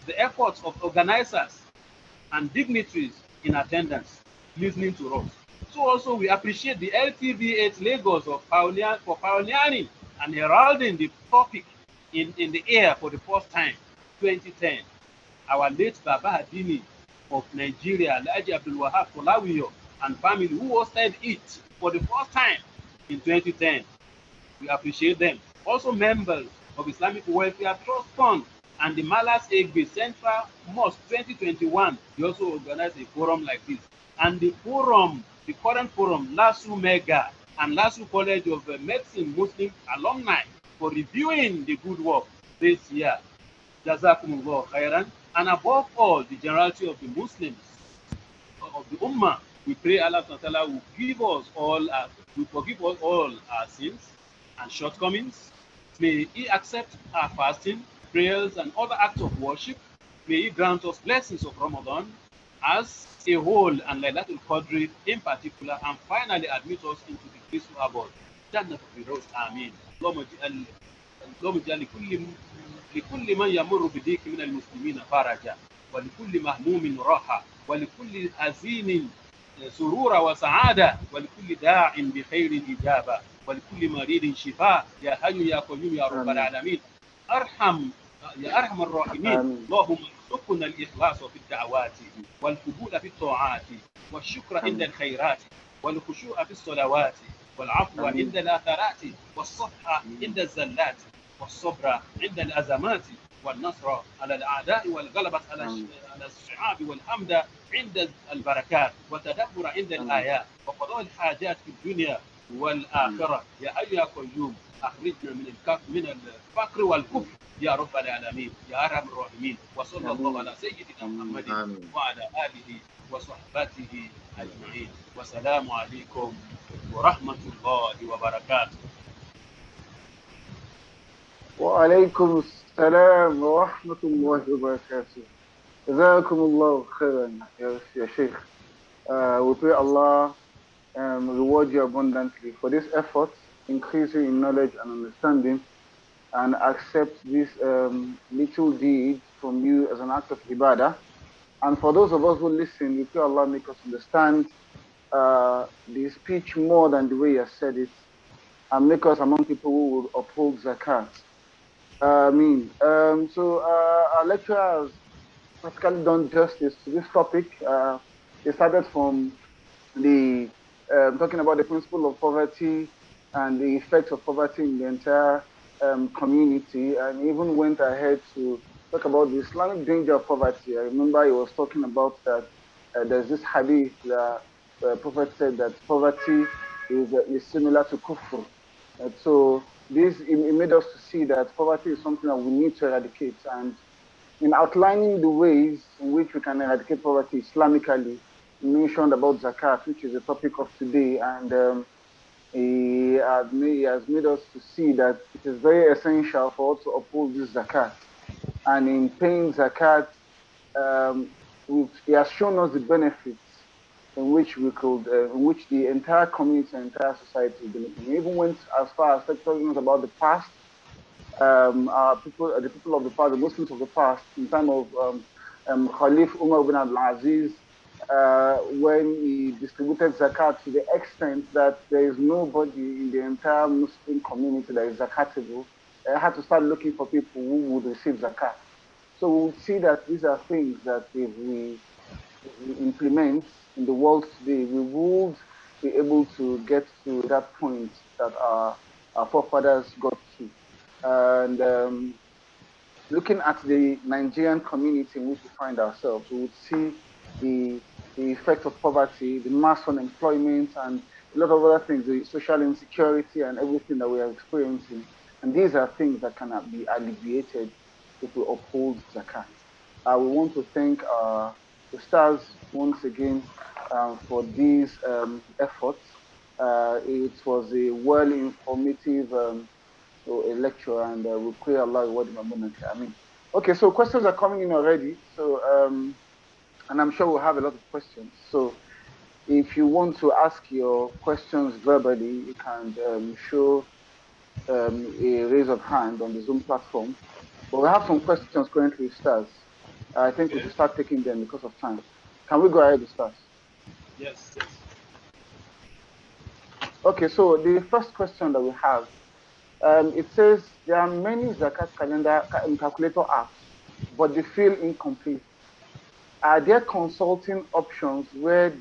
the efforts of organizers and dignitaries in attendance, listening to us. So also we appreciate the LTV8 Lagos for pioneering and heralding the topic in the air for the first time, 2010. Our late Baba Adini of Nigeria, Alhaji Abdul Wahab Kolawiyo and family, who hosted it for the first time in 2010. We appreciate them. Also members of Islamic Welfare Trust Fund and the Malas Egbe Central Mosque 2021. They also organized a forum like this. And the forum, the current forum, LASUMEGA and LASU College of Medicine Muslim alumni for reviewing the good work this year. Jazakumullah khairan. And above all, the generality of the Muslims, of the Ummah, we pray Allah Ta'ala will give us all, will forgive us all our sins and shortcomings. May He accept our fasting, prayers, and other acts of worship. May He grant us blessings of Ramadan as a whole, and Laylatul Qadr in particular, and finally admit us into the peaceful abode. Jannah Firdaus. Ameen. اللهم اجعل لكل من يمر بضيق من المسلمين فرجا، ولكل مهموم راحة، ولكل حزين سرورا وسعادة، ولكل داع بخير إجابة، ولكل مريض شفاء. يا حي يا قيوم يا رب العالمين. يا أرحم الراحمين. اللهم ارزقنا الإخلاص في الدعوات والقبول في الطاعات والشكر عند الخيرات والخشوع في الصلوات والعفو عند الآثارات والصفح عند الزلات والصبر عند الأزمات والنصر على الأعداء والغلبة على الشعاب والحمد عند البركات والتدبر عند الآيات وقضاء الحاجات في الدنيا والآخرة. يا حي يا قيوم أخرجنا من الفقر والكفر يا رب العالمين يا أرحم الراحمين. وصلى الله على سيدنا محمد وعلى آله وصحبته أجمعين. والسلام عليكم ورحمة الله وبركاته. وعليكم السلام ورحمة الله وبركاته. جزاكم الله خيرا يا Sheikh. We pray Allah reward you abundantly for this effort, increasing in knowledge and understanding, and accept this little deed from you as an act of ibadah. And for those of us who listen, we pray Allah make us understand the speech more than the way you said it, and make us among people who will uphold zakat. Our lecturer has practically done justice to this topic. They started from the talking about the principle of poverty and the effects of poverty in the entire community, and even went ahead to talk about the Islamic danger of poverty. I remember he was talking about that there's this hadith that the Prophet said that poverty is similar to kufr. And so this it made us to see that poverty is something that we need to eradicate. And in outlining the ways in which we can eradicate poverty Islamically, he mentioned about zakat, which is the topic of today, and he has made us to see that it is very essential for us to uphold this zakat. And in paying zakat, he has shown us the benefits in which in which the entire community and entire society is benefiting. He even went as far as telling us about the past, the people of the past, the Muslims of the past, in time of Khalif Umar bin Abdul Aziz, when he distributed zakat to the extent that there is nobody in the entire Muslim community that is zakatable. They had to start looking for people who would receive zakat. So we would see that these are things that if we implement in the world today, we would be able to get to that point that our forefathers got to. And looking at the Nigerian community in which we find ourselves, we would see the effect of poverty, the mass unemployment, and a lot of other things, the social insecurity and everything that we are experiencing. And these are things that cannot be alleviated if we uphold zakat. We want to thank the stars once again for these efforts. It was a well informative a lecture, and we pray Allah reward him abundantly. I mean, okay, so questions are coming in already. So, and I'm sure we'll have a lot of questions. So, if you want to ask your questions verbally, you can show a raise of hand on the Zoom platform. But we have some questions currently with stars. I think we should start taking them because of time. Can we go ahead with stars? Yes. Okay, so the first question that we have, it says there are many Zakat calculator apps, but they feel incomplete. Are there consulting options where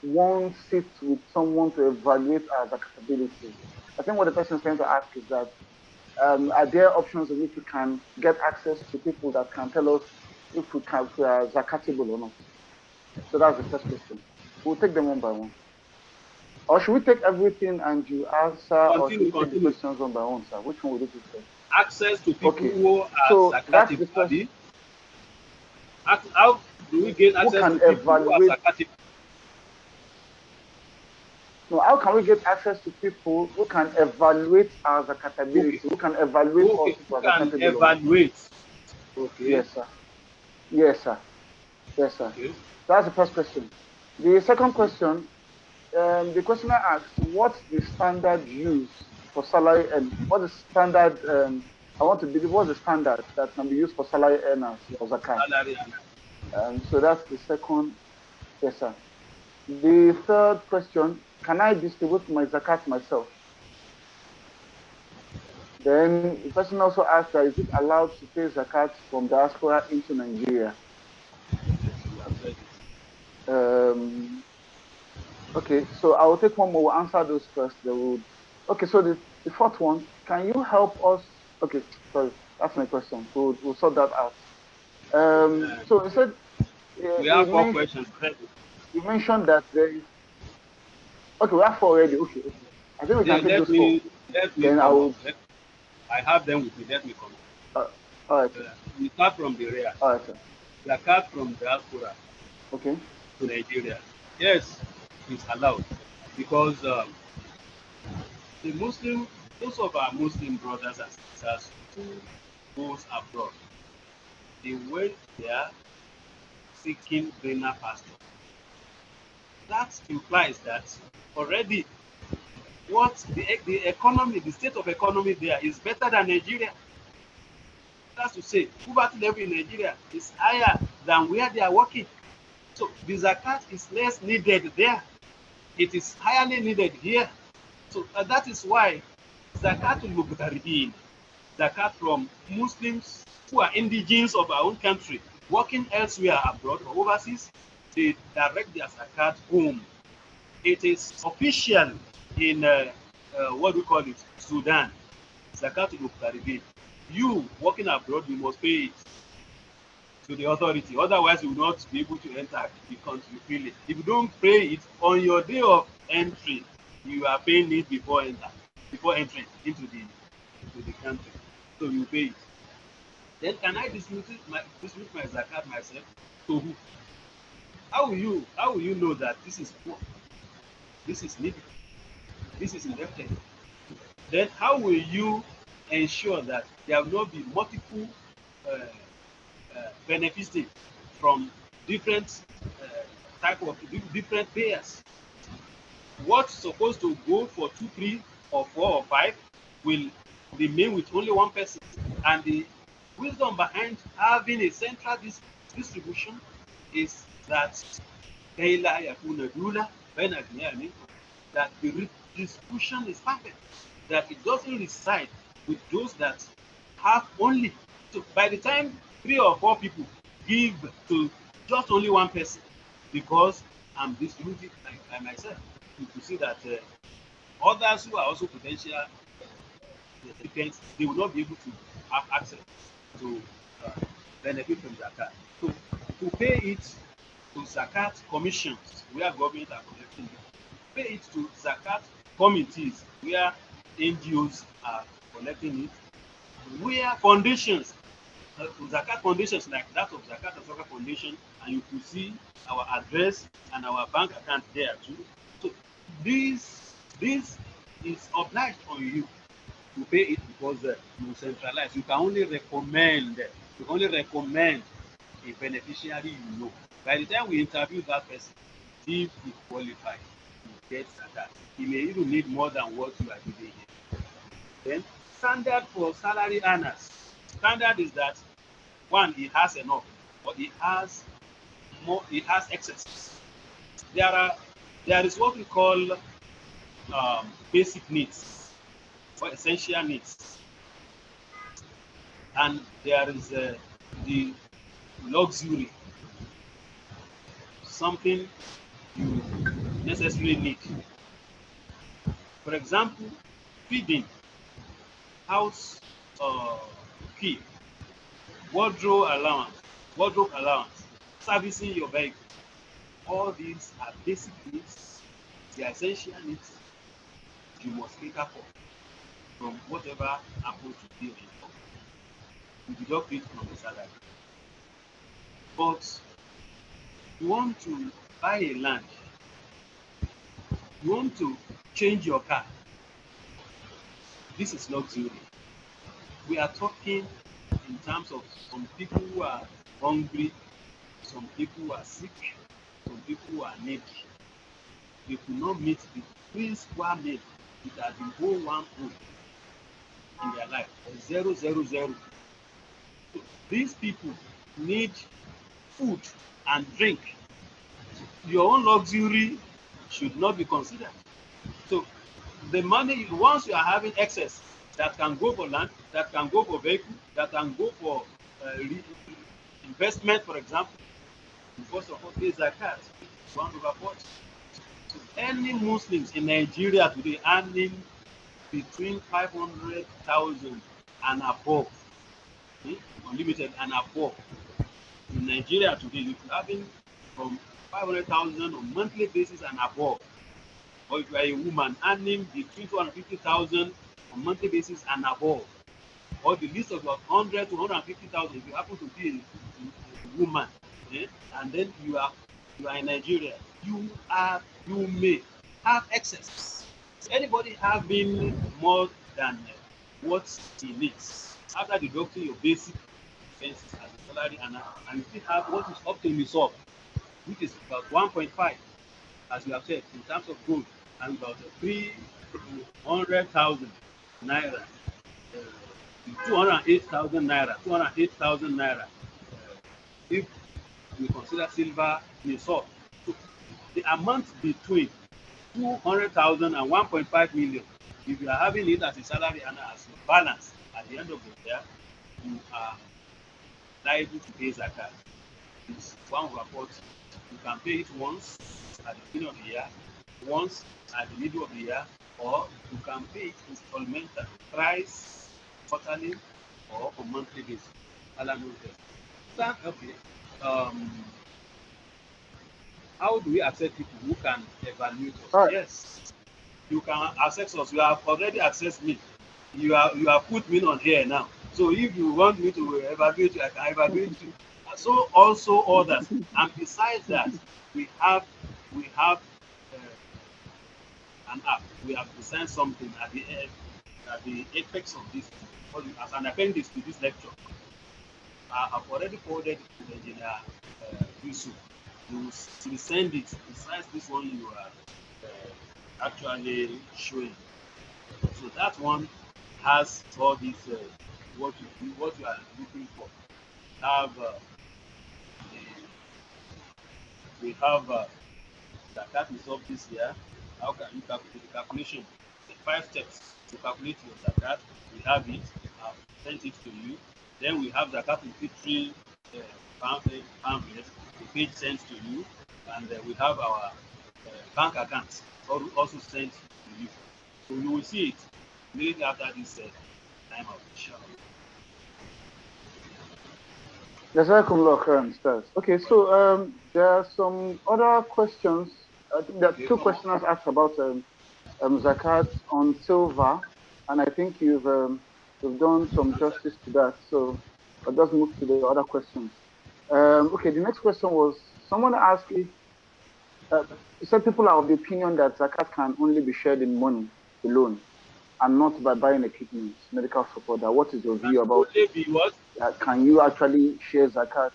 one sits with someone to evaluate our zakatability? I think what the person is trying to ask is that are there options in which we can get access to people that can tell us if we are zakatable or not? So that's the first question. We'll take them one by one. Or should we take everything and you answer, or should we take the questions one by one, sir? Which one would you prefer? Access to people who are so zakatable. How do we gain access to people who are zakatable? No, how can we get access to people who can evaluate our zakatability? Who can evaluate us if we are zakatable? Evaluate. Okay. Yes, sir. Yes, sir. Yes, sir. Okay. That's the first question. The second question, the questioner asks, what's the standard use for salary and what is standard? I want to believe what's the standard that can be used for salary earners for zakat? So that's the second. Yes, sir. The third question, can I distribute my zakat myself? Then the person also asked that is it allowed to pay zakat from diaspora into Nigeria? Okay, so I will take one more. We'll answer those first. Okay, so the fourth one, can you help us? Okay, sorry, that's my question. We'll sort that out. So it said we have 4 questions. You mentioned that there is. Okay, we have 4 already. Okay. I think we can take those 4. Then I have them with me. Let me come. All right. We start from the rear. All right, sir. Zakat from diaspora. Okay. To Nigeria. Yes, it's allowed because the most of our Muslim brothers and sisters who goes abroad, they went there seeking greener pasture. That implies that already what the economy, the state of economy there is better than Nigeria. That's to say, poverty level in Nigeria is higher than where they are working. So the zakat is less needed there. It is highly needed here. So that is why zakat al-muqtaribin, zakat from Muslims who are indigenes of our own country, working elsewhere abroad or overseas, they direct their zakat home. It is official in what we call it, Sudan, zakat al-muqtaribin. You working abroad, you must pay it to the authority. Otherwise, you will not be able to enter the country freely. If you don't pay it on your day of entry, you are paying it before entering into the country. So you pay it. Then can I distribute my zakat myself? To who? How will you know that this is poor? This is needed. This is indebted. Then how will you ensure that there will not be multiple benefiting from different type of different payers? What's supposed to go for 2, 3, or 4, or 5 will remain with only one person. And the wisdom behind having a central distribution is that that the distribution is perfect, that it doesn't reside with those that have only. So by the time 3 or 4 people give to just only one person, because I'm distributing by myself, you see that others who are also potential recipients, they will not be able to have access to benefit from zakat. So to pay it to zakat commissions where government are collecting it, pay it to zakat committees where NGOs are collecting it, where foundations, zakat foundations like that of Zakat and Zakat Foundation, and you can see our address and our bank account there too. So this is obliged on you to pay it because you centralize. You can only recommend. You only recommend a beneficiary you know. By the time we interview that person, if he qualifies, he gets that. He may even need more than what you are giving him. Then standard for salary earners. Standard is that one, he has enough, but he has more. He has excess. There is what we call basic needs or essential needs, and there is the luxury, something you necessarily need. For example, feeding, house key, wardrobe allowance, servicing your vehicle. All these are basic needs. They are essential needs you must cater for from whatever happens to be in. You deduct it from the salary. But you want to buy a land, you want to change your car. This is luxury. We are talking in terms of some people who are hungry, some people who are sick, some people who are needy. They could not meet the 3 square meal that the whole one food in their life. 0, 0, 0. So these people need food and drink. Your own luxury should not be considered. So the money, once you are having excess, that can go for land, that can go for vehicle, that can go for investment, for example. First of all, pay zakat, 1/40. So any Muslims in Nigeria today earning between 500,000 and above, unlimited and above. In Nigeria today, you are having from 500,000 on monthly basis and above. Or if you are a woman earning between 250,000 on monthly basis and above, or the list of about 100 to 150,000 if you happen to be a woman, and then you are in Nigeria, you may have excess. Anybody having more than what he needs after deducting your basic expenses as a salary and you still have what is up to resolve, which is about 1.5, as you have said, in terms of gold, and about 300,000 naira 208,000 naira, 208,000 naira. If we consider silver nisab, so the amount between 200,000 and 1.5 million, if you are having it as a salary and as a balance at the end of the year, you are liable to pay zakat. It's 1/40. You can pay it once at the beginning of the year, once at the middle of the year, or you can pay it installmental, thrice quarterly or on monthly basis. Allah knows best. Okay. How do we access people who can evaluate us? All right. Yes, you can access us. You have already accessed me. You have put me on here now. So if you want me to evaluate you, I can evaluate you. So also others. And besides that, we have an app. We have designed something at the apex of this, as an appendix to this lecture. I have already forwarded to the engineer Yusuf. You send it besides this one you are actually showing. So that one has all these what you are looking for. We have Zakat is up this year. How can you calculate the calculation? The 5 steps to calculate your Zakat. We have it. I've sent it to you. Then we have Zakat in Fitri pamphlet, the page sent to you, and we have our bank accounts also sent to you. So you will see it immediately after this time of the show. Okay, so there are some other questions. I think there are 2 questioners asked about zakat on silver, and I think you've done some justice to that. So I'll just move to the other questions. Okay, the next question was someone asked if some people are of the opinion that zakat can only be shared in money alone and not by buying equipment, medical support. What is your view about it? Can you actually share zakat?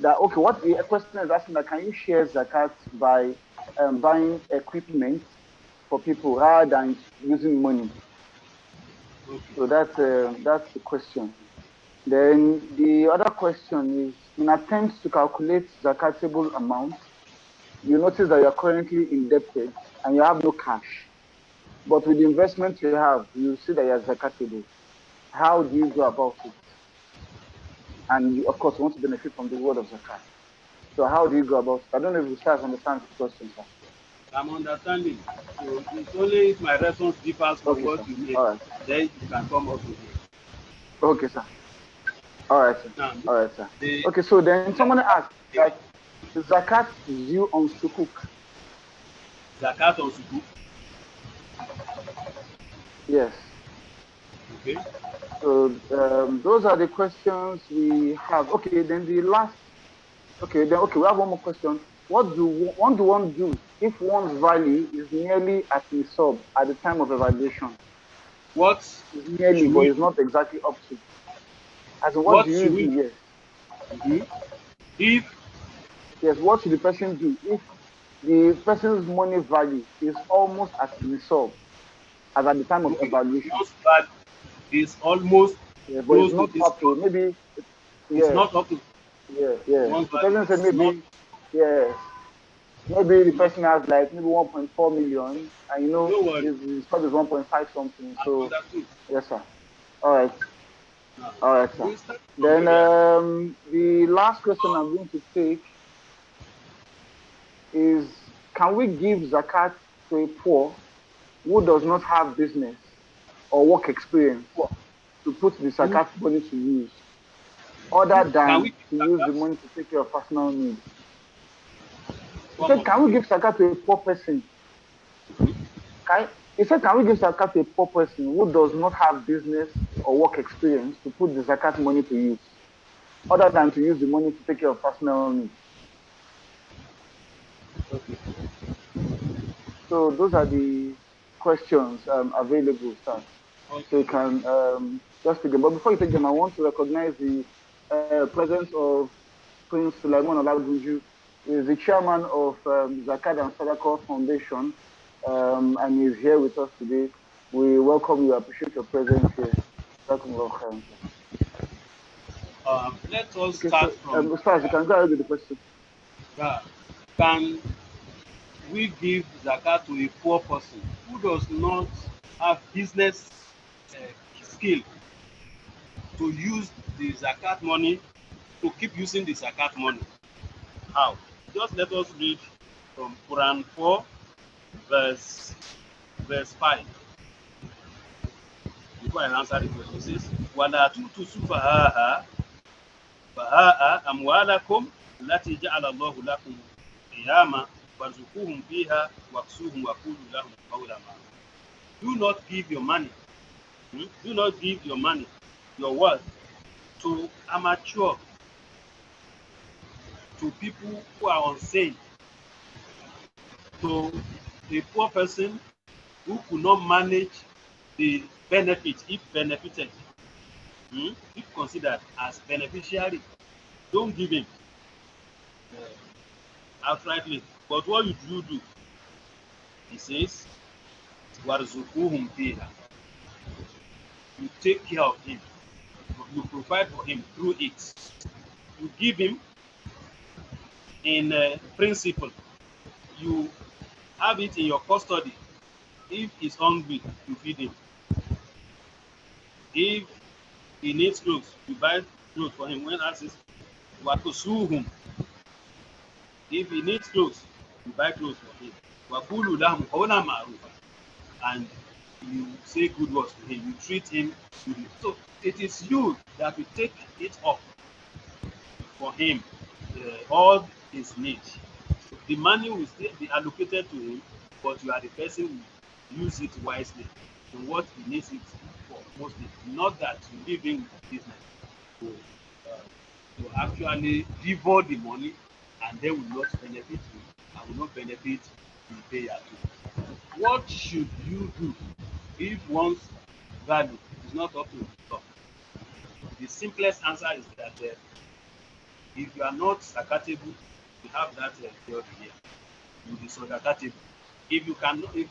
Okay, what the question is asking, that can you share zakat by buying equipment for people rather than using money? So that's the question. Then the other question is, in attempts to calculate zakatable amount, you notice that you're currently indebted and you have no cash. But with the investment you have, you see that you're zakatable. How do you go about it? And you, of course, want to benefit from the word of zakat. So how do you go about it? I don't know if you start understand the question, sir. I'm understanding. So it's only if my response differs from what sir. you made, All right. then you can come up with it. Okay, sir. All right, sir. All right, sir. Okay, so then someone asked, like, zakat due on sukuk. Zakat on sukuk? Yes. Okay. So those are the questions we have. Okay, then the last. Okay, we have one more question. What do one do if one's value is nearly at nisab at the time of evaluation? What is nearly, but it's not exactly up to. As in, what do you do? Yes. Yes, what should the person do if the person's money value is almost at nisab as at the time of evaluation? Is almost. Yeah, but it's not up to. Maybe. It's not up to. Yeah. The person said maybe. Yes. Maybe the person has like maybe 1.4 million, and you know his stock is 1.5 something. So yes, sir. All right. All right, sir. Then the last question I'm going to take is: can we give zakat to a poor who does not have business or work experience to put the zakat money to use, other than to use the money to take care of personal needs? He said, can we give zakat to a poor person? He said, can we give zakat to a poor person who does not have business or work experience to put the zakat money to use, other than to use the money to take care of personal needs? So those are the questions available, sir. So you can just take them. But before you take them, I want to recognize the presence of Prince Sulaiman Olagunju, who is the chairman of Zakat and Sadaqah Foundation, and he's here with us today. We welcome you, appreciate your presence here. Let us Okay, start so from. Ustaz, you can go ahead with the question. Can we give zakat to a poor person who does not have business skill to use the zakat money, to keep using the zakat money? How? Just let us read from Quran 4, verse 5. Before I answer the question, it says, وَلَا تُؤْتُوا السُّفَهَاءَ أَمْوَالَكُمْ الَّتِي جَعَلَ اللَّهُ لَكُمْ قِيَامًا وَارْزُقُوهُمْ فِيهَا وَاكْسُوهُمْ وَقُولُوا لَهُمْ قَوْلًا مَعْرُوفًا. Do not give your money. Do not give your money, your wealth, to amateur, to people who are insane, to a poor person who could not manage the benefit, if benefited, if considered as beneficiary. Don't give him outrightly. But what you do, he says, وَارْزُقُوهُمْ فِيهَا. You take care of him. You provide for him through it. You give him in principle. You have it in your custody. If he's hungry, you feed him. If he needs clothes, you buy clothes for him. When asked, وَكُسُوهُمْ. If he needs clothes, you buy clothes for him. وَقُولُوا لَهُمْ قَوْلًا مَعْرُوفًا. And you say good words to him. You treat him goodly. So it is you that will take it up for him, all his needs. The money will still be allocated to him, but you are the person who use it wisely to what he needs it for mostly. Not that you live in business to actually devour the money and they will not benefit you and will not benefit the payer too. What should you do if one's value is not up to the top? The simplest answer is that if you are not zakatable, you have that theory here. You be zakatable. If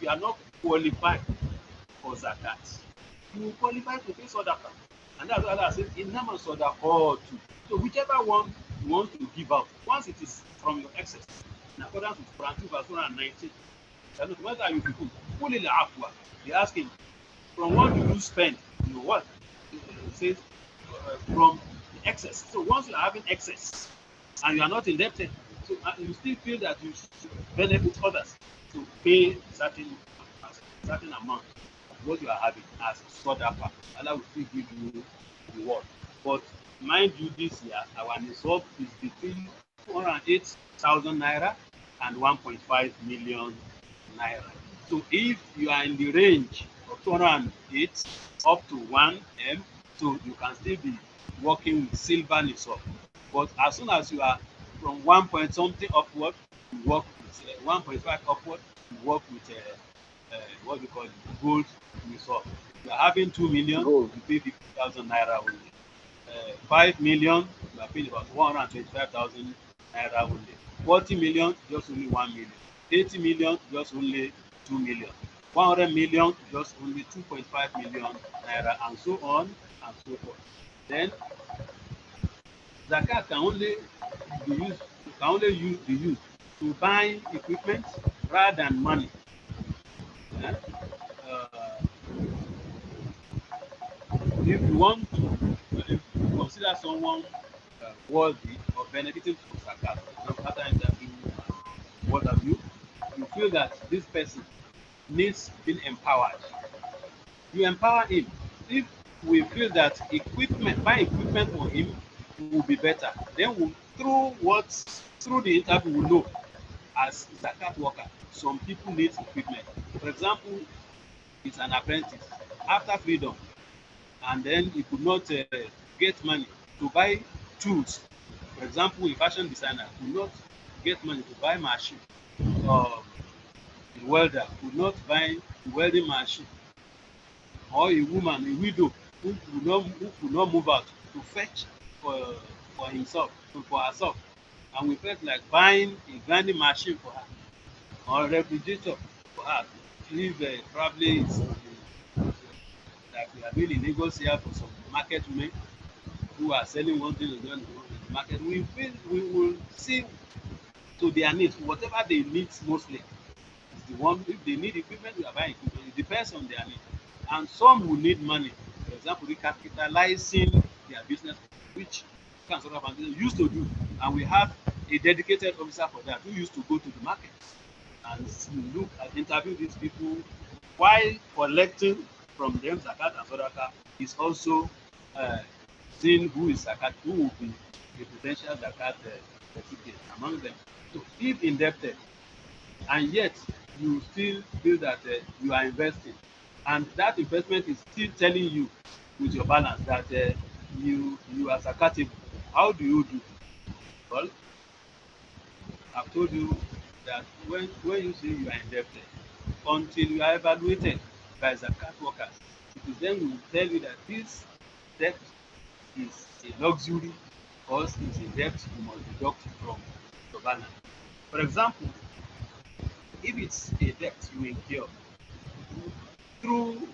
you are not qualified for zakat, you will qualify to pay sadaqah. And that's why Allah says, "Innama sadaqatu." So whichever one you want to give out, once it is from your excess, in accordance with Quran 2 verse 119, whether you people fully the afwa, they ask him, from what do you spend? You know what? It says from the excess. So once you are having excess and you are not indebted, so you still feel that you should benefit others to pay certain amount of what you are having as sadaqah. Allah will still give you reward. But mind you, this year our nisab is between 208,000 naira and 1.5 million naira. So if you are in the range of 208 up to 1 M, so you can still be working with silver nisab. But as soon as you are from 1 point something upward, you work with 1.5 upward, you work with what we call it, gold nisab. You are having 2 million, you pay 50,000 naira only. 5 million, you are paying about 125,000 naira only. 40 million, just only 1 million. 80 million, just only 2 million. 100 million, just only 2.5 million naira, and so on and so forth. Then zakat can only be used to buy equipment rather than money. If you want to consider someone worthy of benefiting from zakat, after interview and what have you, you feel that this person needs being empowered. You empower him. If we feel that buying equipment for him will be better, then through the interview we know as zakat worker, some people need equipment. For example, it's an apprentice after freedom, and then he could not get money to buy tools. For example, a fashion designer could not get money to buy machine. A welder could not buy a welding machine. Or a woman, a widow, who could not move out to fetch for himself, for herself. And we felt like buying a grinding machine for her or a refrigerator for her. If probably it's like we are doing a Lagos here for some market women who are selling one thing and doing in the market. We will see to their needs, whatever they need mostly. Is the one, if they need equipment, we are buying equipment. It depends on their need. And some will need money. For example, recapitalizing their business, which Council of Foundation used to do. And we have a dedicated officer for that who used to go to the market and look at interview these people while collecting from them Zakat and Sadaqah is also seeing who is Zakat, who will be a potential Zakat recipient among them. So if indebted, and yet you still feel that you are investing, and that investment is still telling you with your balance that you are zakatable, how do you do? Well, I've told you that when you say you are indebted, until you are evaluated by zakat workers, it is then we will tell you that this debt is a luxury or it's a debt you must deduct from your balance. For example, if it's a debt you incur through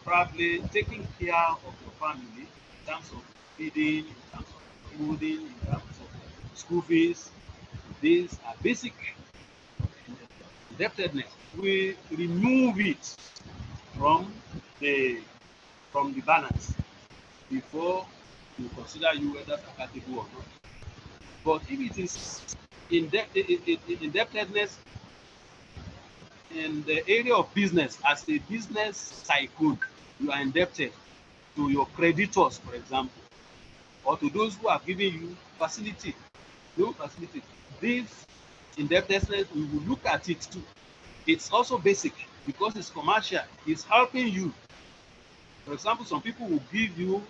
probably taking care of your family in terms of feeding, in terms of clothing, in terms of school fees, these are basic indebtedness. We remove it from the balance before you consider you whether compatible or not. But if it is indebtedness in the area of business, as a business tycoon, you are indebted to your creditors, for example, or to those who are giving you facility, no facility. This indebtedness, we will look at it too. It's also basic because it's commercial. It's helping you. For example, some people will give you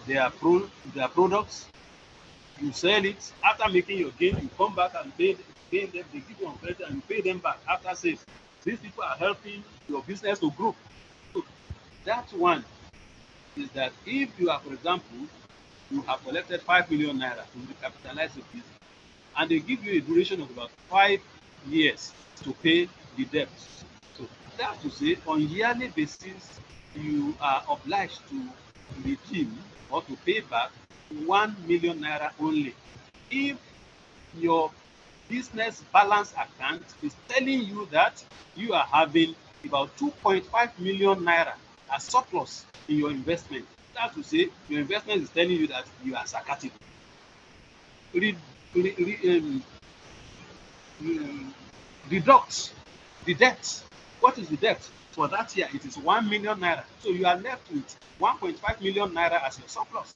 their products. You sell it. After making your gain, you come back and pay them. They give you on credit and you pay them back after sales. These people are helping your business to grow. So that one is that if you are, for example, you have collected 5 million naira to recapitalize your business, and they give you a duration of about 5 years to pay the debt. So that to say, on yearly basis, you are obliged to redeem or to pay back 1 million naira only. If your business balance account is telling you that you are having about 2.5 million naira as surplus in your investment, that to say, your investment is telling you that you are zakatable. Deduct the debt. What is the debt? For that year, it is 1 million naira. So you are left with 1.5 million naira as your surplus.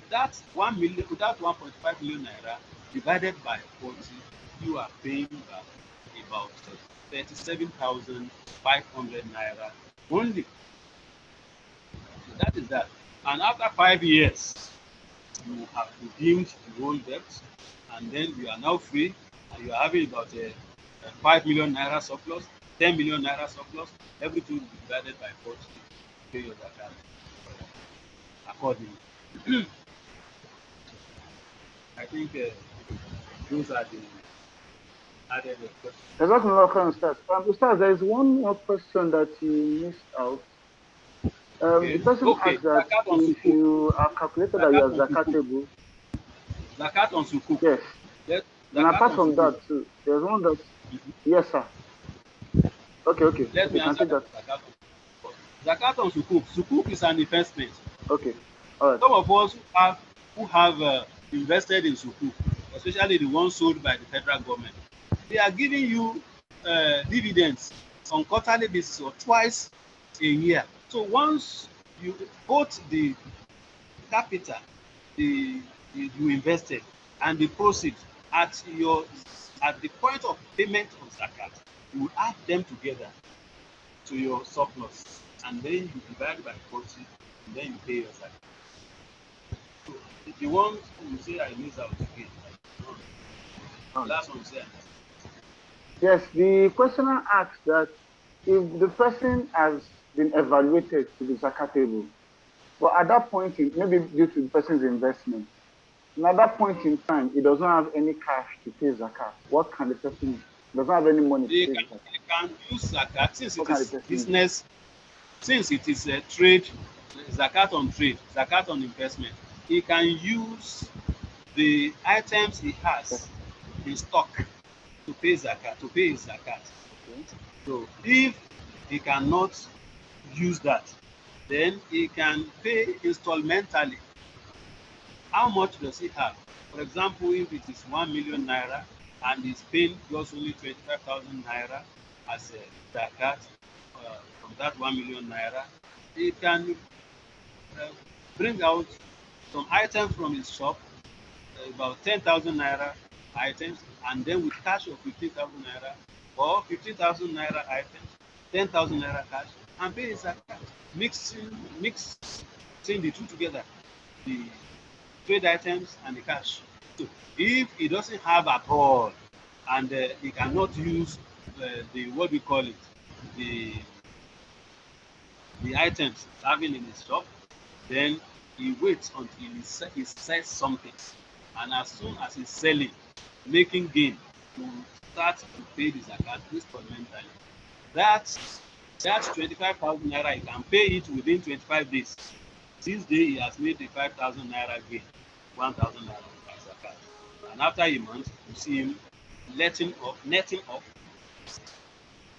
That 1 million, without 1.5 million naira divided by 40, you are paying back about 37,500 naira only. So that is that. And after 5 years, you have redeemed the whole debt, and then you are now free, and you are having about a 5 million naira surplus, 10 million naira surplus. Everything will be divided by 40 to pay your zakat accordingly. I think those are the added questions. Ustaz, there is one more question that you missed out. The person asked that if you are calculated that you are zakatable. Zakat on sukuk. Yes. And apart from that too, there's one that, yes, sir. Okay. Let me answer that. Zakat on sukuk. Sukuk is an investment. Okay. All right. Some of us who have invested in sukuk, especially the ones sold by the federal government, they are giving you dividends on quarterly basis or twice a year. So once you both the capital you invested and the proceeds at the point of payment of zakat, you add them together to your surplus, and then you divide by 40, and then you pay your zakat. So if you want to say I miss out again, last one say. Yes, the questioner asks that if the person has been evaluated to be zakatable, but at that point, maybe due to the person's investment, and at that point in time, he does not have any cash to pay zakat, what can the person does not have any money to They pay can, zakat. they can use zakat since What it can the is person do? business, since it is a trade, zakat on trade, zakat on investment. He can use the items he has in stock to pay zakat, to pay his zakat. Okay. So if he cannot use that, then he can pay installmentally. How much does he have? For example, if it is 1 million naira and he's paying just only 25,000 naira as a zakat from that 1 million naira, he can bring out some items from his shop, about 10,000 naira items, and then with cash of 15,000 naira or 15,000 naira items, 10,000 naira cash, and pay his zakat, mixing the two together, the trade items and the cash. So if he doesn't have at all, and he cannot use the what we call it, the items having in his shop, then he waits until he sells something, and as soon as he's selling, making gain, to start to pay the zakat installmentally. That 25,000 naira, he can pay it within 25 days. This day he has made the 5,000 naira gain, 1,000 naira zakat, and after a month you see him netting off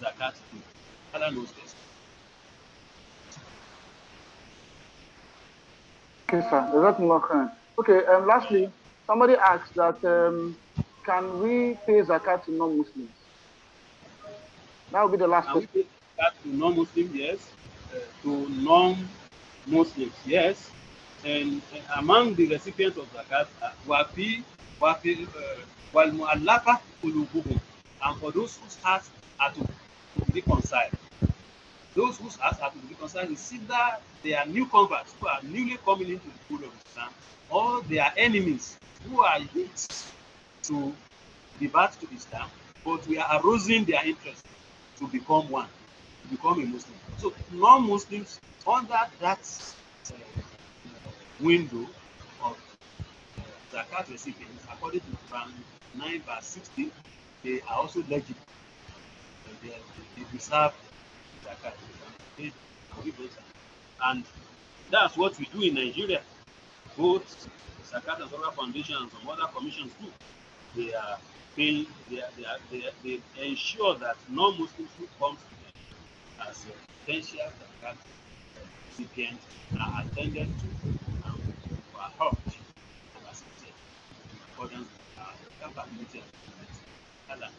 zakat too. Allah knows this. Okay, sir. Okay, lastly, somebody asked that can we pay zakat to non-Muslims? That will be the last Can we question. pay zakat to non-Muslims? Yes. To non-Muslims, yes. And among the recipients of zakat, wal-mu'allafa qulubuhum, and for those whose hearts are to be reconciled. Those whose hearts are to be reconciled is either they are new converts who are newly coming into the fold of Islam, or they are enemies who are yet to revert to Islam, but we are arousing their interest to become one, to become a Muslim. So non-Muslims under that window of zakat recipients, according to Quran 9 verse 60, they are also legible. They deserve zakat. And that's what we do in Nigeria. Both Zakat and Solar Foundation and some other commissions too. They are paying, they ensure that non-Muslims who come to them as potential zakat recipients are attended to and are helped and assisted in accordance with our capability and talent.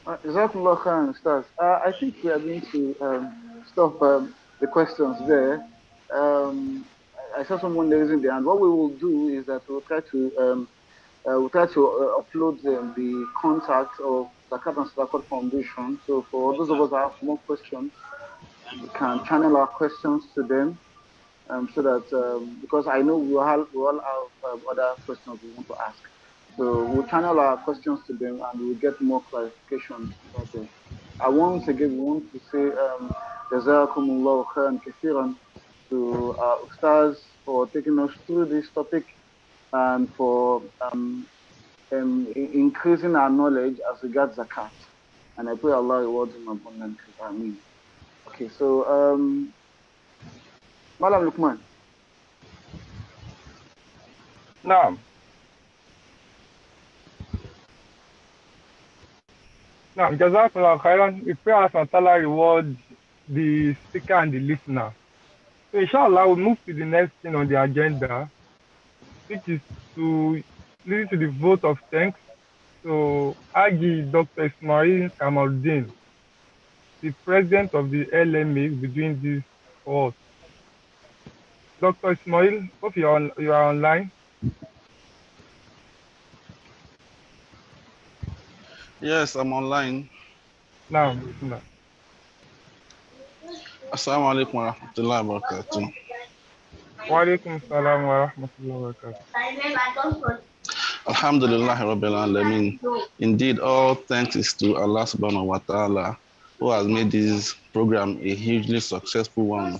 Jazakumullah khairan, Ustaz. I think we are going to stop the questions there. I saw someone raising their hand. What we will do is that we'll try to upload the contact of Zakat and Sadaqat Foundation. So for those of us that have more questions, we can channel our questions to them. So that because I know we all have other questions we want to ask. So we'll channel our questions to them and we'll get more clarifications about them. Once again, we want to say Jazakumullah khairan kathiran to Ustaz for taking us through this topic and for increasing our knowledge as regards zakat. And I pray Allah rewards him abundantly. Ameen. Okay, so Malam Lukman. Now, Jazakallah khairan. We pray Allah subhanahu wa ta'ala reward the speaker and the listener. So inshallah, we'll move to the next thing on the agenda, which is to listen to the vote of thanks to Agi Dr. Ismail Kamaldeen, the president of the LMA, will be doing this for us. Dr. Ismail, hope you are online. Yes, I'm online. Now, Assalamu alaikum wa rahmatullahi wa barakatuh. wa alaikum salam wa rahmatullahi wa barakatuh. Alhamdulillah Rabbil Alameen. Indeed, all thanks is to Allah subhanahu wa ta'ala, who has made this program a hugely successful one,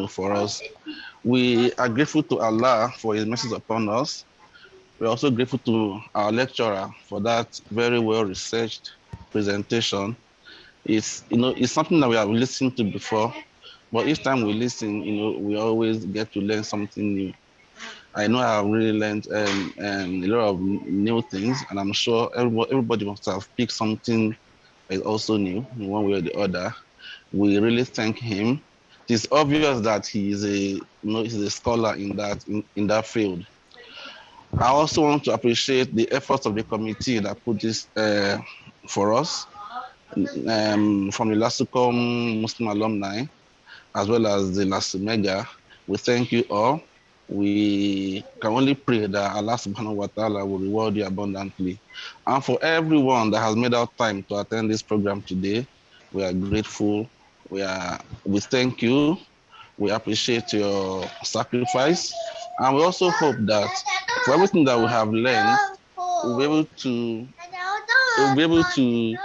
for us. We are grateful to Allah for his mercies upon us. We're also grateful to our lecturer for that very well-researched presentation. It's something that we have listened to before, but each time we listen, we always get to learn something new. I know I've really learned a lot of new things, and I'm sure everybody must have picked something that is also new in one way or the other. We really thank him. It is obvious that he is he's a scholar in that field. I also want to appreciate the efforts of the committee that put this for us, from the LASUCOM Muslim alumni, as well as the LASUMEGA. We thank you all. We can only pray that Allah subhanahu wa ta'ala will reward you abundantly. And for everyone that has made out time to attend this program today, we are grateful. We thank you. We appreciate your sacrifice. And we also hope that for everything that we have learned, we'll be able to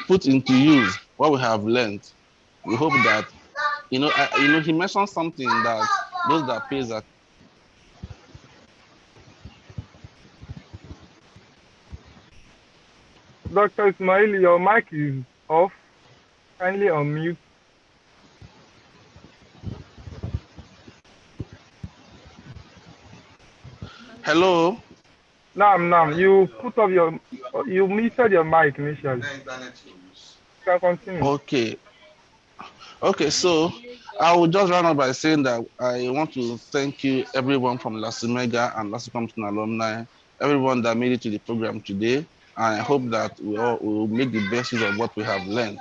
put into use what we have learned. We hope that, he mentioned something that those that pays that. Dr. Ismail, your mic is off. Kindly unmute. Hello? You muted your mic initially. You can continue. Okay, so I will just round up by saying that I want to thank you, everyone from LASUMEGA and LASUCOM alumni, everyone that made it to the program today. And I hope that we will make the best use of what we have learned.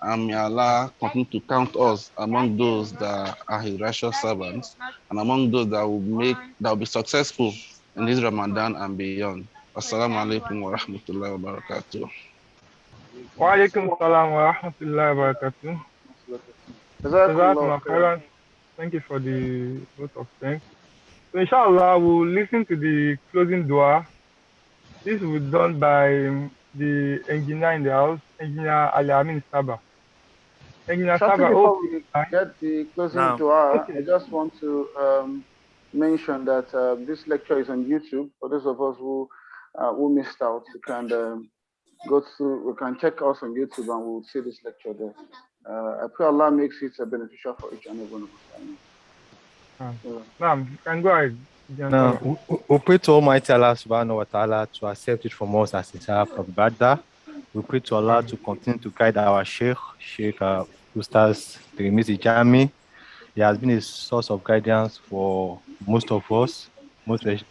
And may Allah continue to count us among those that are His righteous servants and among those that will be successful in this Ramadan and beyond. Assalamu alaikum wa rahmatullahi wa barakatuh. Wa alaikum salam wa rahmatullahi wa barakatuh. Thank you for the vote of thanks. So inshallah, we'll listen to the closing dua. This will be done by the engineer in the house, Engineer Ali Saba. Engineer Saba, before we get the closing dua, I just want to mention that this lecture is on YouTube. For those of us who missed out, we can check us on YouTube and we'll see this lecture there. I pray Allah makes it beneficial for each and every one of us. You can go ahead. Now, we pray to Almighty Allah subhanahu wa ta'ala to accept it from us as a act of ibadah. We pray to Allah to continue to guide our Sheikh Ustaz Tirmizi Jami. He has been a source of guidance for most of us,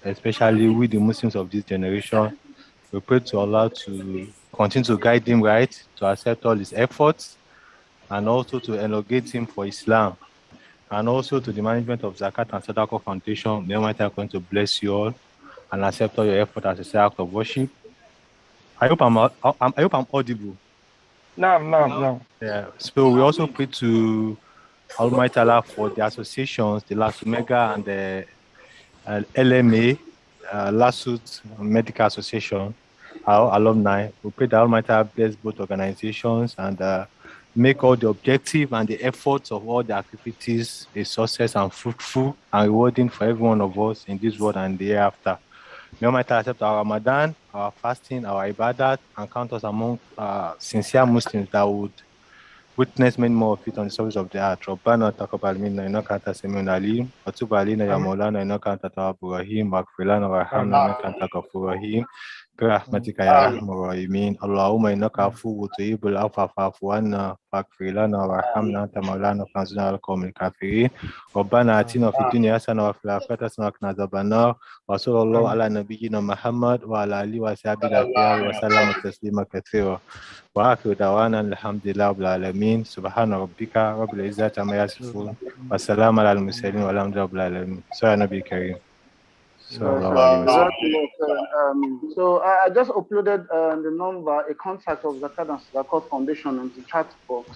especially with the Muslims of this generation. We pray to Allah to continue to guide him right, to accept all his efforts, and also to elongate him for Islam. And also to the management of Zakat and Sadaqah Foundation, may Almighty Allah going to bless you all and accept all your effort as a act of worship. I hope I'm audible. No. Yeah. So we also pray to Almighty Allah for the associations, the LASUMEGA and the LMA, Lasut Medical Association, our alumni. We pray that Almighty Allah bless both organizations and make all the objective and the efforts of all the activities a success and fruitful and rewarding for every one of us in this world and the year after. May Almighty accept our Ramadan, our fasting, our ibadat, and count us among sincere Muslims that would witness many more of it on the surface of the earth. ربنا تقبل منا إنك أنت السميع العليم وتب علينا يا مولانا إنك أنت التواب الرحيم واغفر لنا وارحمنا إنك أنت الغفور الرحيم برحمتك يا أرحم الراحمين اللهم إنك عفو تحب العفو فاعف عنا واغفر لنا وارحمنا أنت مولانا فانصرنا على القوم الكافرين ربنا آتنا في الدنيا حسنة وفي الآخرة حسنة وقنا عذاب النار وصلى الله على نبينا محمد وعلى آله وصحبه الأخيار وسلم تسليما كثيرا وآخر دعوانا الحمد لله رب العالمين سبحان ربك رب العزة عما يصفون والسلام على المرسلين والحمد لله رب العالمين. So Nabi Kareem. So I just uploaded the number, a contact of Zakat and Zakat Foundation into chat box.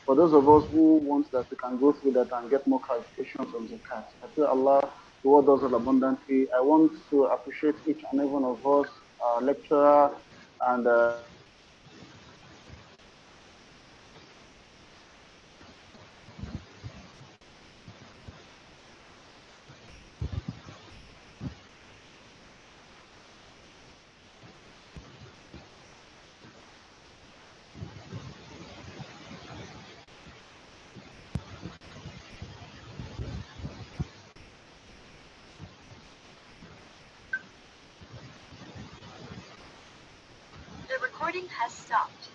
For those of us who want that, we can go through that and get more clarifications on Zakat. I pray Allah reward us all abundantly. I want to appreciate each and every one of us, our lecturer, and Recording has stopped.